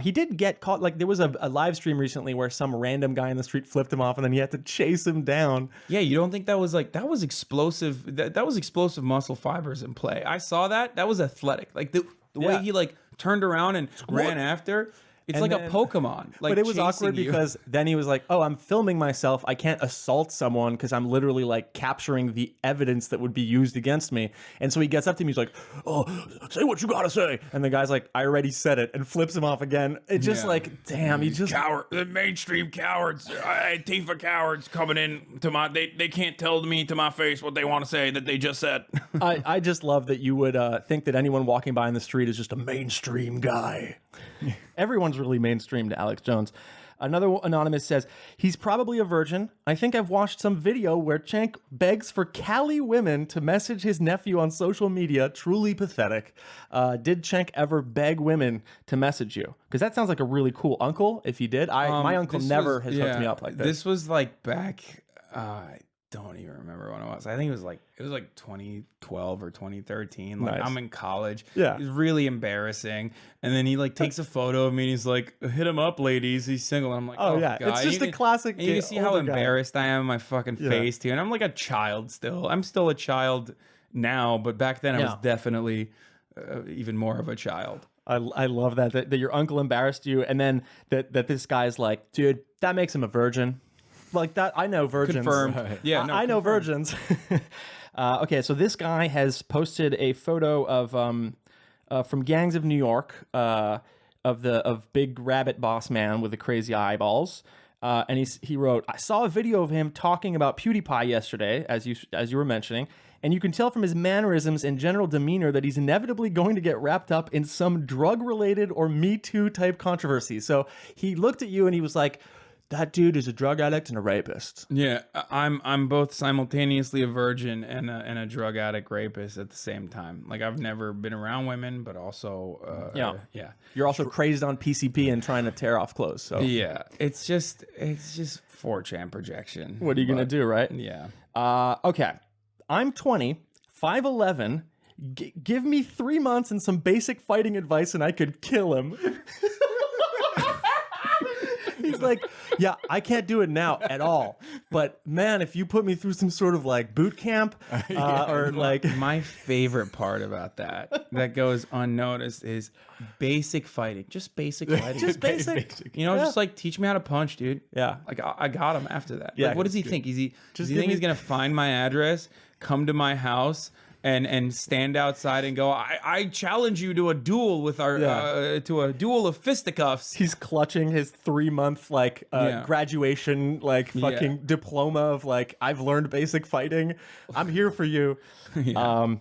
He did get caught. Like there was a live stream recently where some random guy in the street flipped him off, and then he had to chase him down. Yeah, you don't think that was explosive? That was explosive muscle fibers in play. I saw that. That was athletic. Like the way he like turned around and ran after. It's And like then- a Pokemon. Like, but it was chasing awkward you. because then he was like, "Oh, I'm filming myself. I can't assault someone because I'm literally like capturing the evidence that would be used against me." And so he gets up to me, he's like, "Oh, say what you gotta say." And the guy's like, "I already said it," and flips him off again. It just like, damn, he just Coward, the mainstream cowards, Antifa cowards coming in to my. They can't tell me to my face what they want to say that they just said. I just love that you would think that anyone walking by in the street is just a mainstream guy. Everyone's really mainstream to Alex Jones. Another anonymous says, he's probably a virgin. I think I've watched some video where Cenk begs for Cali women to message his nephew on social media. Truly pathetic. Did Cenk ever beg women to message you? Because that sounds like a really cool uncle if he did. My uncle never has hooked me up like this. This was like back. I don't even remember when it was. I think it was like 2012 or 2013. Like Nice. I'm in college. Yeah. It was really embarrassing. And then he like takes a photo of me and he's like, "Hit him up, ladies. He's single." And I'm like, Oh, "Oh yeah. God." It's just And a classic And you can see how older guy. embarrassed I am in my fucking face too. And I'm like a child still. I'm still a child now, but back then I was definitely even more of a child. I love that your uncle embarrassed you, and then that this guy's like, dude, that makes him a virgin. Like that, I know virgins. Confirmed. Yeah, no, I know confirmed. virgins. Okay, so this guy has posted a photo of from Gangs of New York of Big Rabbit Boss Man with the crazy eyeballs. And he wrote, "I saw a video of him talking about PewDiePie yesterday, as you were mentioning, and you can tell from his mannerisms and general demeanor that he's inevitably going to get wrapped up in some drug-related or Me Too type controversy." So he looked at you and he was like, "That dude is a drug addict and a rapist." Yeah, I'm both simultaneously a virgin and a drug addict rapist at the same time. Like I've never been around women, but also yeah. You're also crazed on PCP and trying to tear off clothes. So Yeah, it's just 4chan projection. what are you gonna do, right? Yeah. Okay, I'm 20, 5'11". Give me 3 months and some basic fighting advice, and I could kill him. He's like, "Yeah, I can't do it now at all. But man, if you put me through some sort of like boot camp or like." My favorite part about that goes unnoticed is basic fighting. Just basic fighting. Just basic. You know, Yeah. just like teach me how to punch, dude. Yeah. Like I got him after that. Yeah, Like, what does he that's think? Does he give think me- he's gonna find my address, come to my house, and stand outside and go, I challenge you to a duel with our to a duel of fisticuffs. He's clutching his 3-month like Yeah. graduation like fucking diploma of like, I've learned basic fighting. I'm here for you. The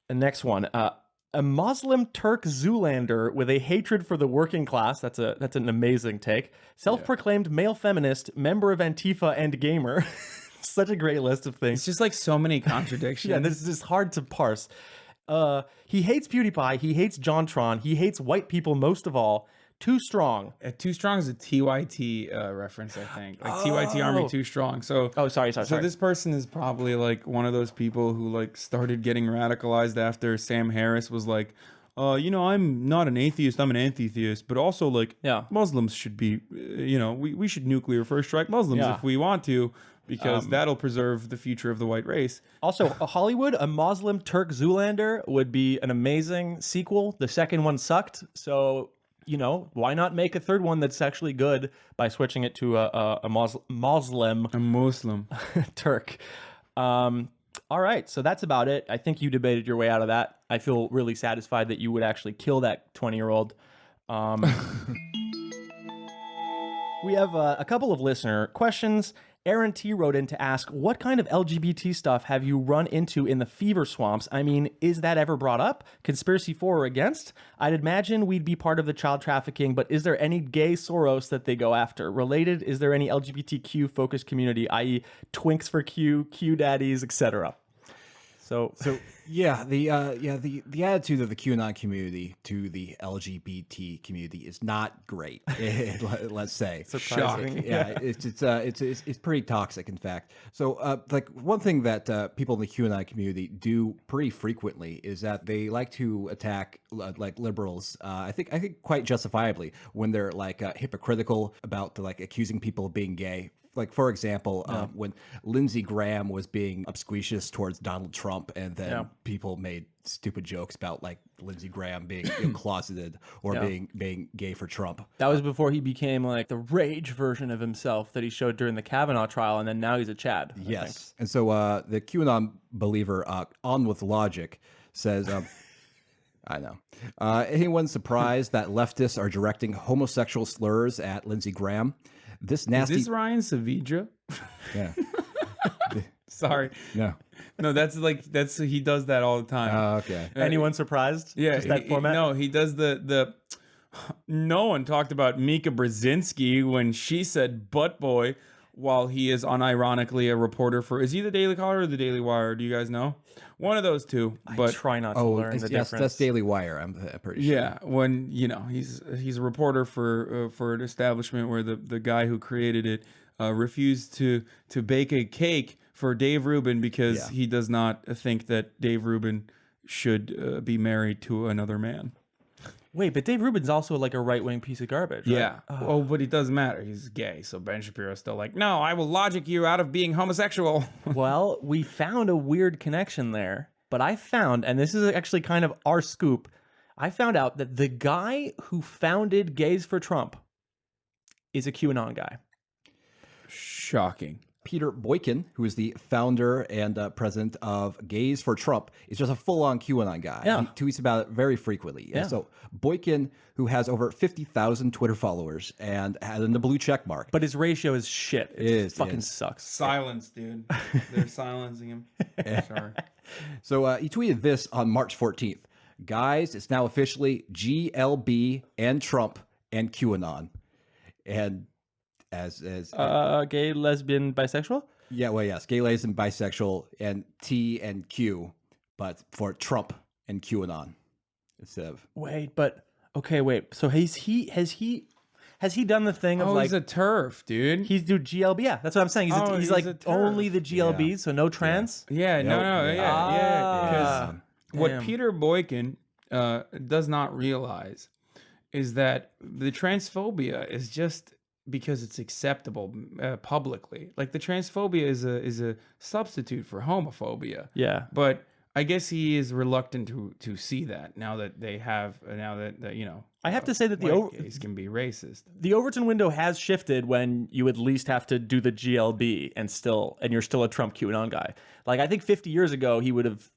next one, a Muslim Turk Zoolander with a hatred for the working class. That's an amazing take. Self-proclaimed male feminist, member of Antifa and gamer. Such a great list of things. It's just like so many contradictions. Yeah, this is just hard to parse. He hates PewDiePie. He hates JonTron. He hates white people most of all. Too strong. Too Strong is a TYT reference, I think. Like TYT Army Too Strong. So Sorry. So this person is probably like one of those people who like started getting radicalized after Sam Harris was like, I'm not an atheist, I'm an anti-theist, but also like Muslims should be, we should nuclear first strike Muslims if we want to, because that'll preserve the future of the white race. Also, Hollywood, a Muslim Turk Zoolander would be an amazing sequel. The second one sucked, so why not make a third one that's actually good by switching it to a Muslim A Muslim. Turk. All right, so that's about it. I think you debated your way out of that. I feel really satisfied that you would actually kill that 20-year-old. We have a couple of listener questions. Aaron T wrote in to ask, what kind of LGBT stuff have you run into in the fever swamps? I mean, is that ever brought up? Conspiracy for or against? I'd imagine we'd be part of the child trafficking, but is there any gay Soros that they go after? Related, is there any LGBTQ focused community, i.e. twinks for Q, Q daddies, etc.? So yeah, the attitude of the QAnon community to the LGBT community is not great. Let's say. Surprising. Yeah, it's pretty toxic, in fact. So, like one thing that people in the QAnon community do pretty frequently is that they like to attack like liberals. I think quite justifiably when they're like hypocritical about like accusing people of being gay. like for example, when Lindsey Graham was being obsequious towards Donald Trump, and then people made stupid jokes about like Lindsey Graham being closeted or being gay for Trump. That was before he became like the rage version of himself that he showed during the Kavanaugh trial, and then now he's a Chad. Yes. And so the QAnon believer, On With Logic, says, I know. Anyone surprised that leftists are directing homosexual slurs at Lindsey Graham? This nasty. Is this Ryan Savidra? Yeah. Sorry. No, that's he does that all the time. Okay. Anyone surprised? Yeah, Just that format? No, he does the. No one talked about Mika Brzezinski when she said "butt boy," while he is unironically a reporter for. Is he the Daily Caller or the Daily Wire? Do you guys know? One of those two. But I try not to learn the difference. That's Daily Wire. I'm pretty sure. Yeah, when he's a reporter for an establishment where the guy who created it refused to bake a cake for Dave Rubin because he does not think that Dave Rubin should be married to another man. Wait, but Dave Rubin's also like a right-wing piece of garbage, right? Yeah. Oh, but it doesn't matter. He's gay. So Ben Shapiro's still like, no, I will logic you out of being homosexual. Well, we found a weird connection there, but I found, and this is actually kind of our scoop, I found out that the guy who founded Gays for Trump is a QAnon guy. Shocking. Peter Boykin, who is the founder and president of Gays for Trump, is just a full-on QAnon guy. Yeah. He tweets about it very frequently. Yeah. So Boykin, who has over 50,000 Twitter followers and had the blue check mark. But his ratio is shit. It fucking sucks. Silence, dude. They're silencing him. Sorry. So he tweeted this on March 14th. Guys, it's now officially GLB and Trump and QAnon. And as gay, lesbian, bisexual? yeah, well, yes, gay, lesbian, bisexual, and T and Q, but for Trump and QAnon instead of. Wait, but okay, wait. So has he done the thing of Oh, like he's a TERF, dude. he's do GLB? Yeah, that's what I'm saying. He's like he's a TERF. only the GLBs, so no trans. Yeah, no, yeah. Because what damn. Peter Boykin does not realize is that the transphobia is just because it's acceptable publicly. Like the transphobia is a substitute for homophobia. Yeah. But I guess he is reluctant to see that now that I have to say that white gays can be racist. the Overton window has shifted when you at least have to do the GLB and you're still a Trump QAnon guy. Like I think 50 years ago he would have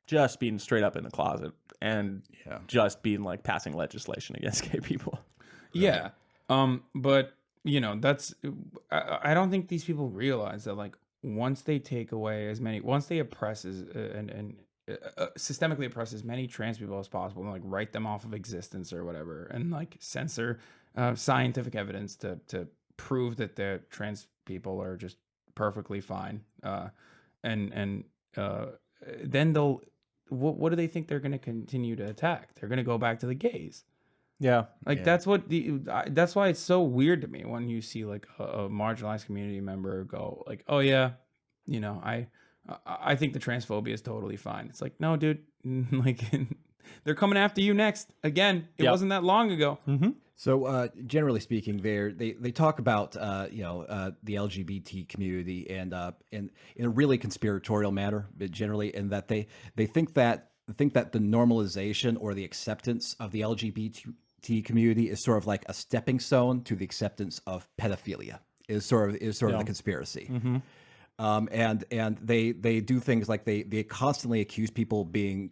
just been straight up in the closet and just been like passing legislation against gay people. Yeah. But that's I don't think these people realize that like once they take away once they oppress and systemically oppress as many trans people as possible and like write them off of existence or whatever and like censor scientific evidence to prove that the trans people are just perfectly fine then they'll what do they think they're going to continue to attack? They're going to go back to the gays. Yeah. That's why it's so weird to me when you see like a marginalized community member go like, oh yeah, I think the transphobia is totally fine. It's like, no, dude, like they're coming after you next. Again, it wasn't that long ago. Mm-hmm. So generally speaking, they talk about the LGBT community and in a really conspiratorial manner, but generally in that they think that the normalization or the acceptance of the LGBT community is sort of like a stepping stone to the acceptance of pedophilia. Is sort of the conspiracy. Mm-hmm. And they do things like they constantly accuse people being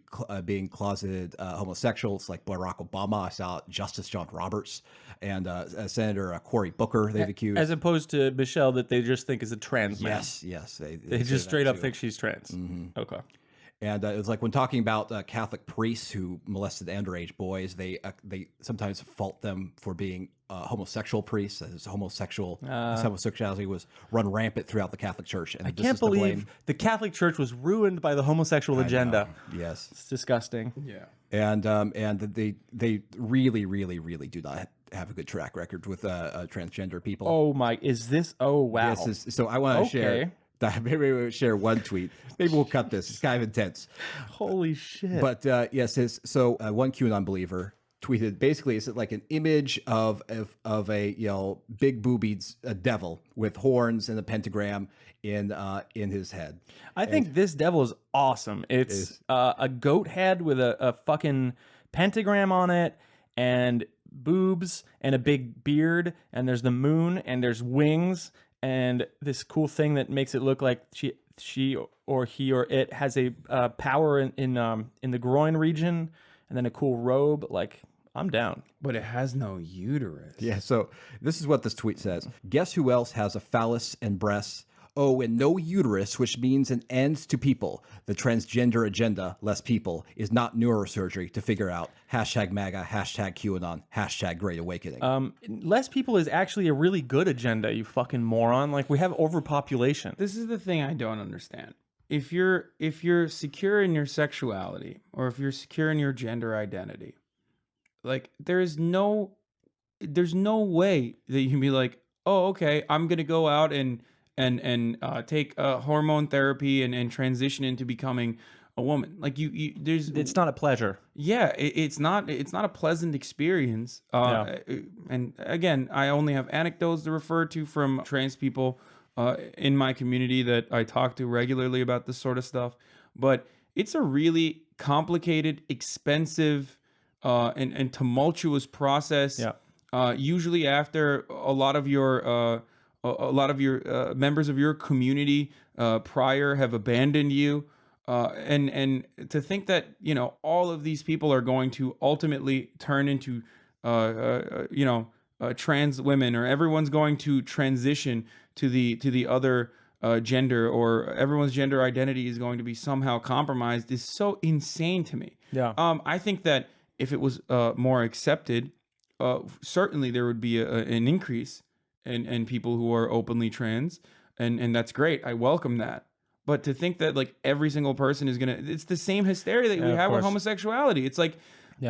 closeted homosexuals, like Barack Obama. I saw Justice John Roberts and Senator Cory Booker. They've accused, as opposed to Michelle, that they just think is a trans man. Yes, they just straight up think she's trans. Mm-hmm. Okay. And it's like when talking about Catholic priests who molested underage boys, they sometimes fault them for being homosexual priests, as homosexuality was run rampant throughout the Catholic Church. And I can't believe the Catholic Church was ruined by the homosexual agenda. Yes, it's disgusting. Yeah, and they really, really, really do not have a good track record with transgender people. Oh my, is this? Oh wow. So I want to share. Maybe we'll share one tweet. Maybe we'll cut this. It's kind of intense. Holy shit. But yes, so one QAnon believer tweeted basically it's like an image of a big boobied devil with horns and a pentagram in his head. I think this devil is awesome. It's a goat head with a fucking pentagram on it and boobs and a big beard, and there's the moon and there's wings and this cool thing that makes it look like she or he or it has a power in the groin region, and then a cool robe. Like, I'm down. But it has no uterus. Yeah, so this is what this tweet says. Guess who else has a phallus and breasts? Oh, and no uterus, which means an end to people. The transgender agenda, less people, is not neurosurgery to figure out. Hashtag MAGA, hashtag QAnon, hashtag Great Awakening. Less people is actually a really good agenda, you fucking moron. Like, we have overpopulation. This is the thing I don't understand. If you're secure in your sexuality, or if you're secure in your gender identity, like there's no way that you can be like, oh, okay, I'm gonna go out and take hormone therapy and transition into becoming a woman. Like it's not a pleasure. Yeah, it's not a pleasant experience. And again, I only have anecdotes to refer to from trans people in my community that I talk to regularly about this sort of stuff. But it's a really complicated, expensive, and tumultuous process. Yeah. Usually after a lot of your members of your community prior have abandoned you, and to think that all of these people are going to ultimately turn into trans women, or everyone's going to transition to the other gender, or everyone's gender identity is going to be somehow compromised, is so insane to me. Yeah. I think that if it was more accepted, certainly there would be an increase and people who are openly trans, and that's great. I welcome that. But to think that like every single person is it's the same hysteria that we have with homosexuality. It's like,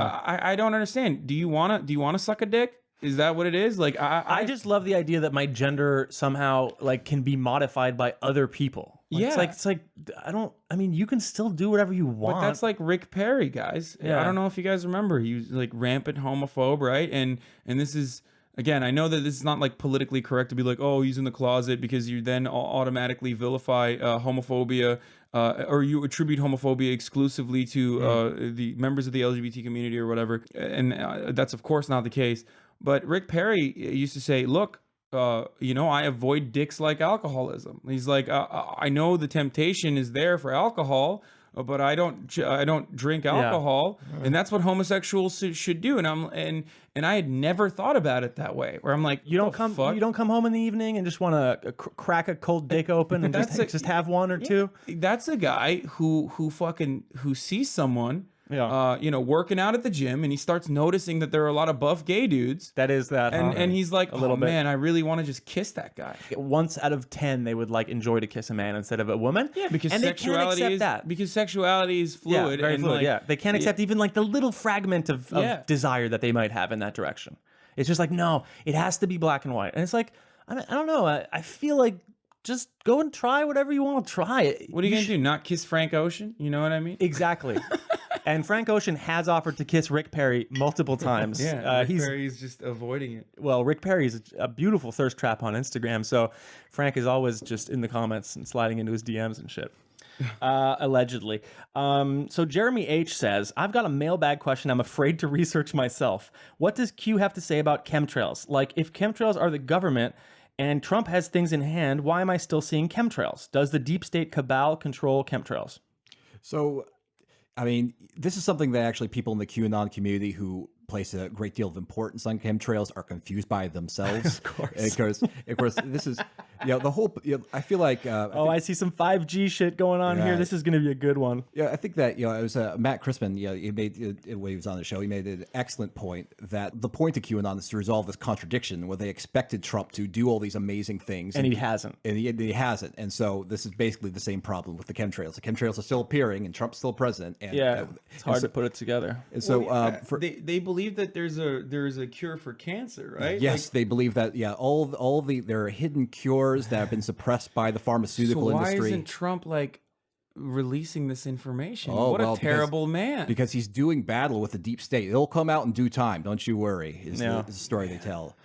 I don't understand. Do you wanna suck a dick? Is that what it is? Like, I just love the idea that my gender somehow like can be modified by other people. Like, it's like I mean, you can still do whatever you want. But that's like Rick Perry, guys. Yeah. I don't know if you guys remember. He was like rampant homophobe, right? And this is, again, I know that this is not like politically correct to be like, oh, he's in the closet, because you then automatically vilify homophobia, or you attribute homophobia exclusively to the members of the LGBT community or whatever. And that's of course not the case. But Rick Perry used to say, look, I avoid dicks like alcoholism. He's like, I know the temptation is there for alcohol, but I don't drink alcohol, and that's what homosexuals should do. And I had never thought about it that way. Where I'm like, you don't come home in the evening and just want to crack a cold dick open and just have one or two. That's a guy who sees someone. Working out at the gym, and he starts noticing that there are a lot of buff gay dudes. And he's like, oh man, I really want to just kiss that guy. Once out of 10, they would like enjoy to kiss a man instead of a woman. Yeah, because sexuality is fluid. Yeah, very fluid. They can't accept even like the little fragment of desire that they might have in that direction. It's just like, no, it has to be black and white. And it's like, I don't know. I feel like just go and try whatever you want to try. What are you gonna do? Not kiss Frank Ocean? You know what I mean? Exactly. And Frank Ocean has offered to kiss Rick Perry multiple times. Rick Perry's just avoiding it. Well, Rick Perry's a beautiful thirst trap on Instagram, so Frank is always just in the comments and sliding into his DMs and shit. Allegedly. So Jeremy H says, I've got a mailbag question I'm afraid to research myself. What does Q have to say about chemtrails? Like, if chemtrails are the government and Trump has things in hand, why am I still seeing chemtrails? Does the deep state cabal control chemtrails? So, I mean, this is something that actually people in the QAnon community who place a great deal of importance on chemtrails are confused by themselves. Of course. Of course, this is, the whole, I feel like... I see some 5G shit going on here. This is going to be a good one. Yeah, I think that, it was Matt Crispin, he made, when he was on the show, he made an excellent point that the point of QAnon is to resolve this contradiction where they expected Trump to do all these amazing things. And he hasn't. And he hasn't. And so this is basically the same problem with the chemtrails. The chemtrails are still appearing and Trump's still president. And, it's hard to put it together. And so they believe that there's a cure for cancer, right? Yes, they believe that. Yeah, there are hidden cures that have been suppressed by the pharmaceutical industry. Why isn't Trump like releasing this information? Oh, What well, a terrible man. Because he's doing battle with the deep state. It'll come out in due time. Don't you worry. Is Yeah. the story they tell.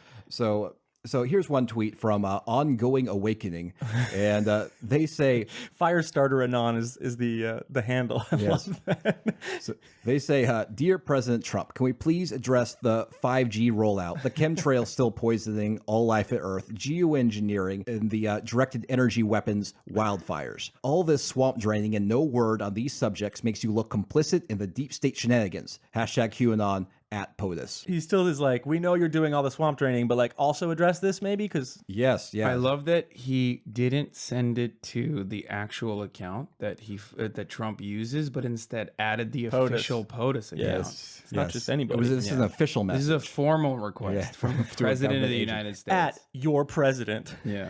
So here's one tweet from Ongoing Awakening, and they say Firestarter Anon is the handle. I Yes. love that. So they say, Dear President Trump, can we please address the 5G rollout, the chemtrails still poisoning all life at Earth, geoengineering, and the directed energy weapons wildfires? All this swamp draining and no word on these subjects makes you look complicit in the deep state shenanigans. Hashtag QAnon at POTUS. He still is like, we know you're doing all the swamp draining, but like also address this maybe because Yes, yeah. I love that he didn't send it to the actual account that that Trump uses, but instead added the POTUS. official POTUS account. Yes. it's not just anybody. This is an official This message. is a formal request Yeah, from the to a President of government the agent. United States. At your president. Yeah.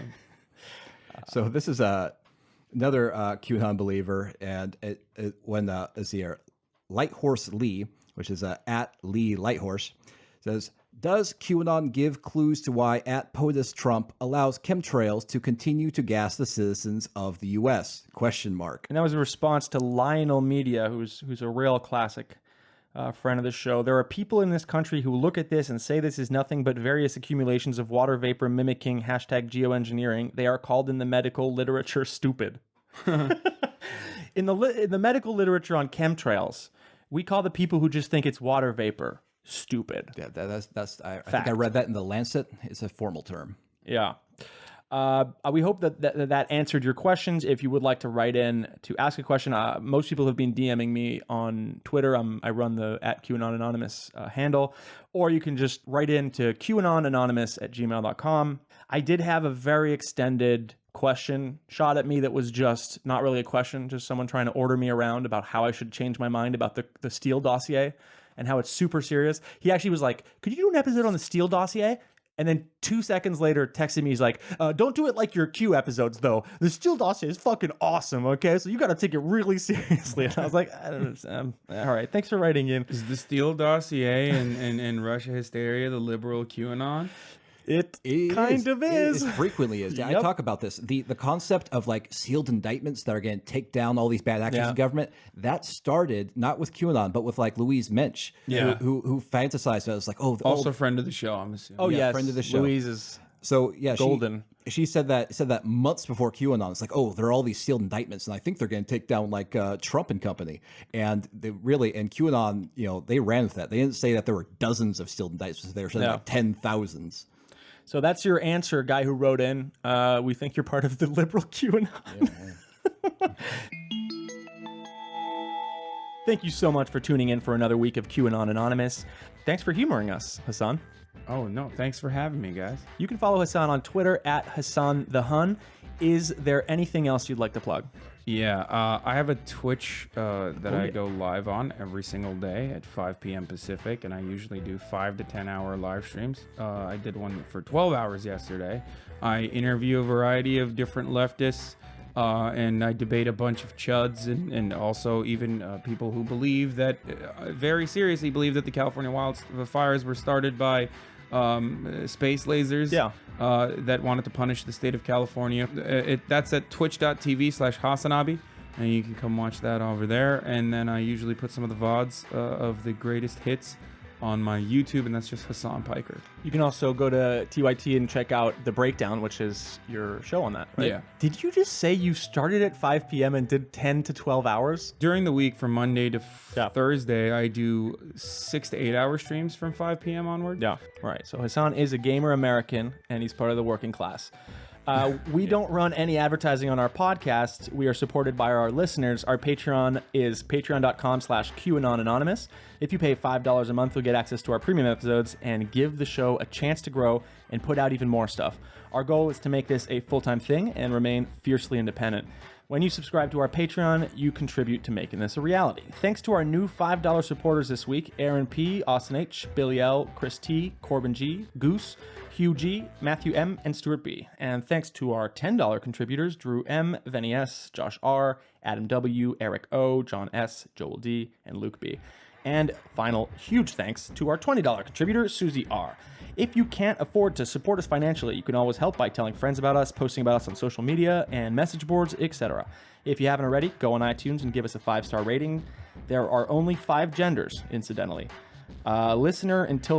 So this is another QAnon believer, and when let's see here, Lighthorse Lee, which is at Lee Lighthorse, says, does QAnon give clues to why at POTUS Trump allows chemtrails to continue to gas the citizens of the U.S.? Question mark. And that was a response to Lionel Media, who's a real classic friend of the show. There are people in this country who look at this and say this is nothing but various accumulations of water vapor mimicking hashtag geoengineering. They are called in the medical literature stupid. in the medical literature on chemtrails, we call the people who just think it's water vapor stupid. Yeah, that's. I think I read that in the Lancet. It's a formal term. Yeah. We hope that answered your questions. If you would like to write in to ask a question, most people have been DMing me on Twitter. I run the at QAnon Anonymous handle, or you can just write in to QAnonanonymous@gmail.com. I did have a very extended question shot at me that was just not really a question, just someone trying to order me around about how I should change my mind about the Steele dossier and how it's super serious. He actually was like, could you do an episode on the Steele dossier? And then 2 seconds later texted me, he's like, don't do it like your Q episodes, though. The Steele dossier is fucking awesome, okay? So you got to take it really seriously. And I was like, I don't know. All right, thanks for writing in. Is the Steele dossier and Russia hysteria the liberal QAnon? It kind of is. It frequently is. Yeah, Yep. I talk about this. The concept of like sealed indictments that are going to take down all these bad actors in government, that started not with QAnon, but with like Louise Mensch, who fantasized about it. It's like, Also friend of the show, I'm assuming. Oh, yeah, yes. friend of the show. Louise is so yeah, golden. She said that months before QAnon. It's like, oh, there are all these sealed indictments, and I think they're going to take down like Trump and company. And they really, and QAnon, they ran with that. They didn't say that there were dozens of sealed indictments. They were saying like 10,000s. So that's your answer, guy who wrote in. We think you're part of the liberal QAnon. Thank you so much for tuning in for another week of QAnon Anonymous. Thanks for humoring us, Hasan. Oh, no. Thanks for having me, guys. You can follow Hasan on Twitter at Hasan the Hun. Is there anything else you'd like to plug? Yeah, I have a Twitch that I go live on every single day at 5 p.m. Pacific, and I usually do 5 to 10 hour live streams. I did one for 12 hours yesterday. I interview a variety of different leftists, and I debate a bunch of chuds and also even people who believe that, very seriously believe that the California wildfires were started by space lasers that wanted to punish the state of California. That's at twitch.tv/HasanAbi, and you can come watch that over there. And then I usually put some of the VODs of the greatest hits on my YouTube, and that's just Hasan Piker. You can also go to TYT and check out The Breakdown, which is your show on that, right? Yeah. Did you just say you started at 5 p.m. and did 10 to 12 hours? During the week from Monday to Thursday, I do 6 to 8 hour streams from 5 p.m. onward. Yeah, right. So Hasan is a gamer American, and he's part of the working class. We don't run any advertising on our podcast. We are supported by our listeners. Our Patreon is patreon.com/QAnonAnonymous. If you pay $5 a month, you'll get access to our premium episodes and give the show a chance to grow and put out even more stuff. Our goal is to make this a full-time thing and remain fiercely independent. When you subscribe to our Patreon, you contribute to making this a reality. Thanks to our new $5 supporters this week: Aaron P., Austin H., Billy L., Chris T., Corbin G., Goose, Hugh G, Matthew M, and Stuart B. And thanks to our $10 contributors, Drew M, Venny S, Josh R, Adam W, Eric O, John S, Joel D, and Luke B. And final huge thanks to our $20 contributor, Susie R. If you can't afford to support us financially, you can always help by telling friends about us, posting about us on social media and message boards, etc. If you haven't already, go on iTunes and give us a 5-star rating. There are only 5 genders, incidentally. Listener, until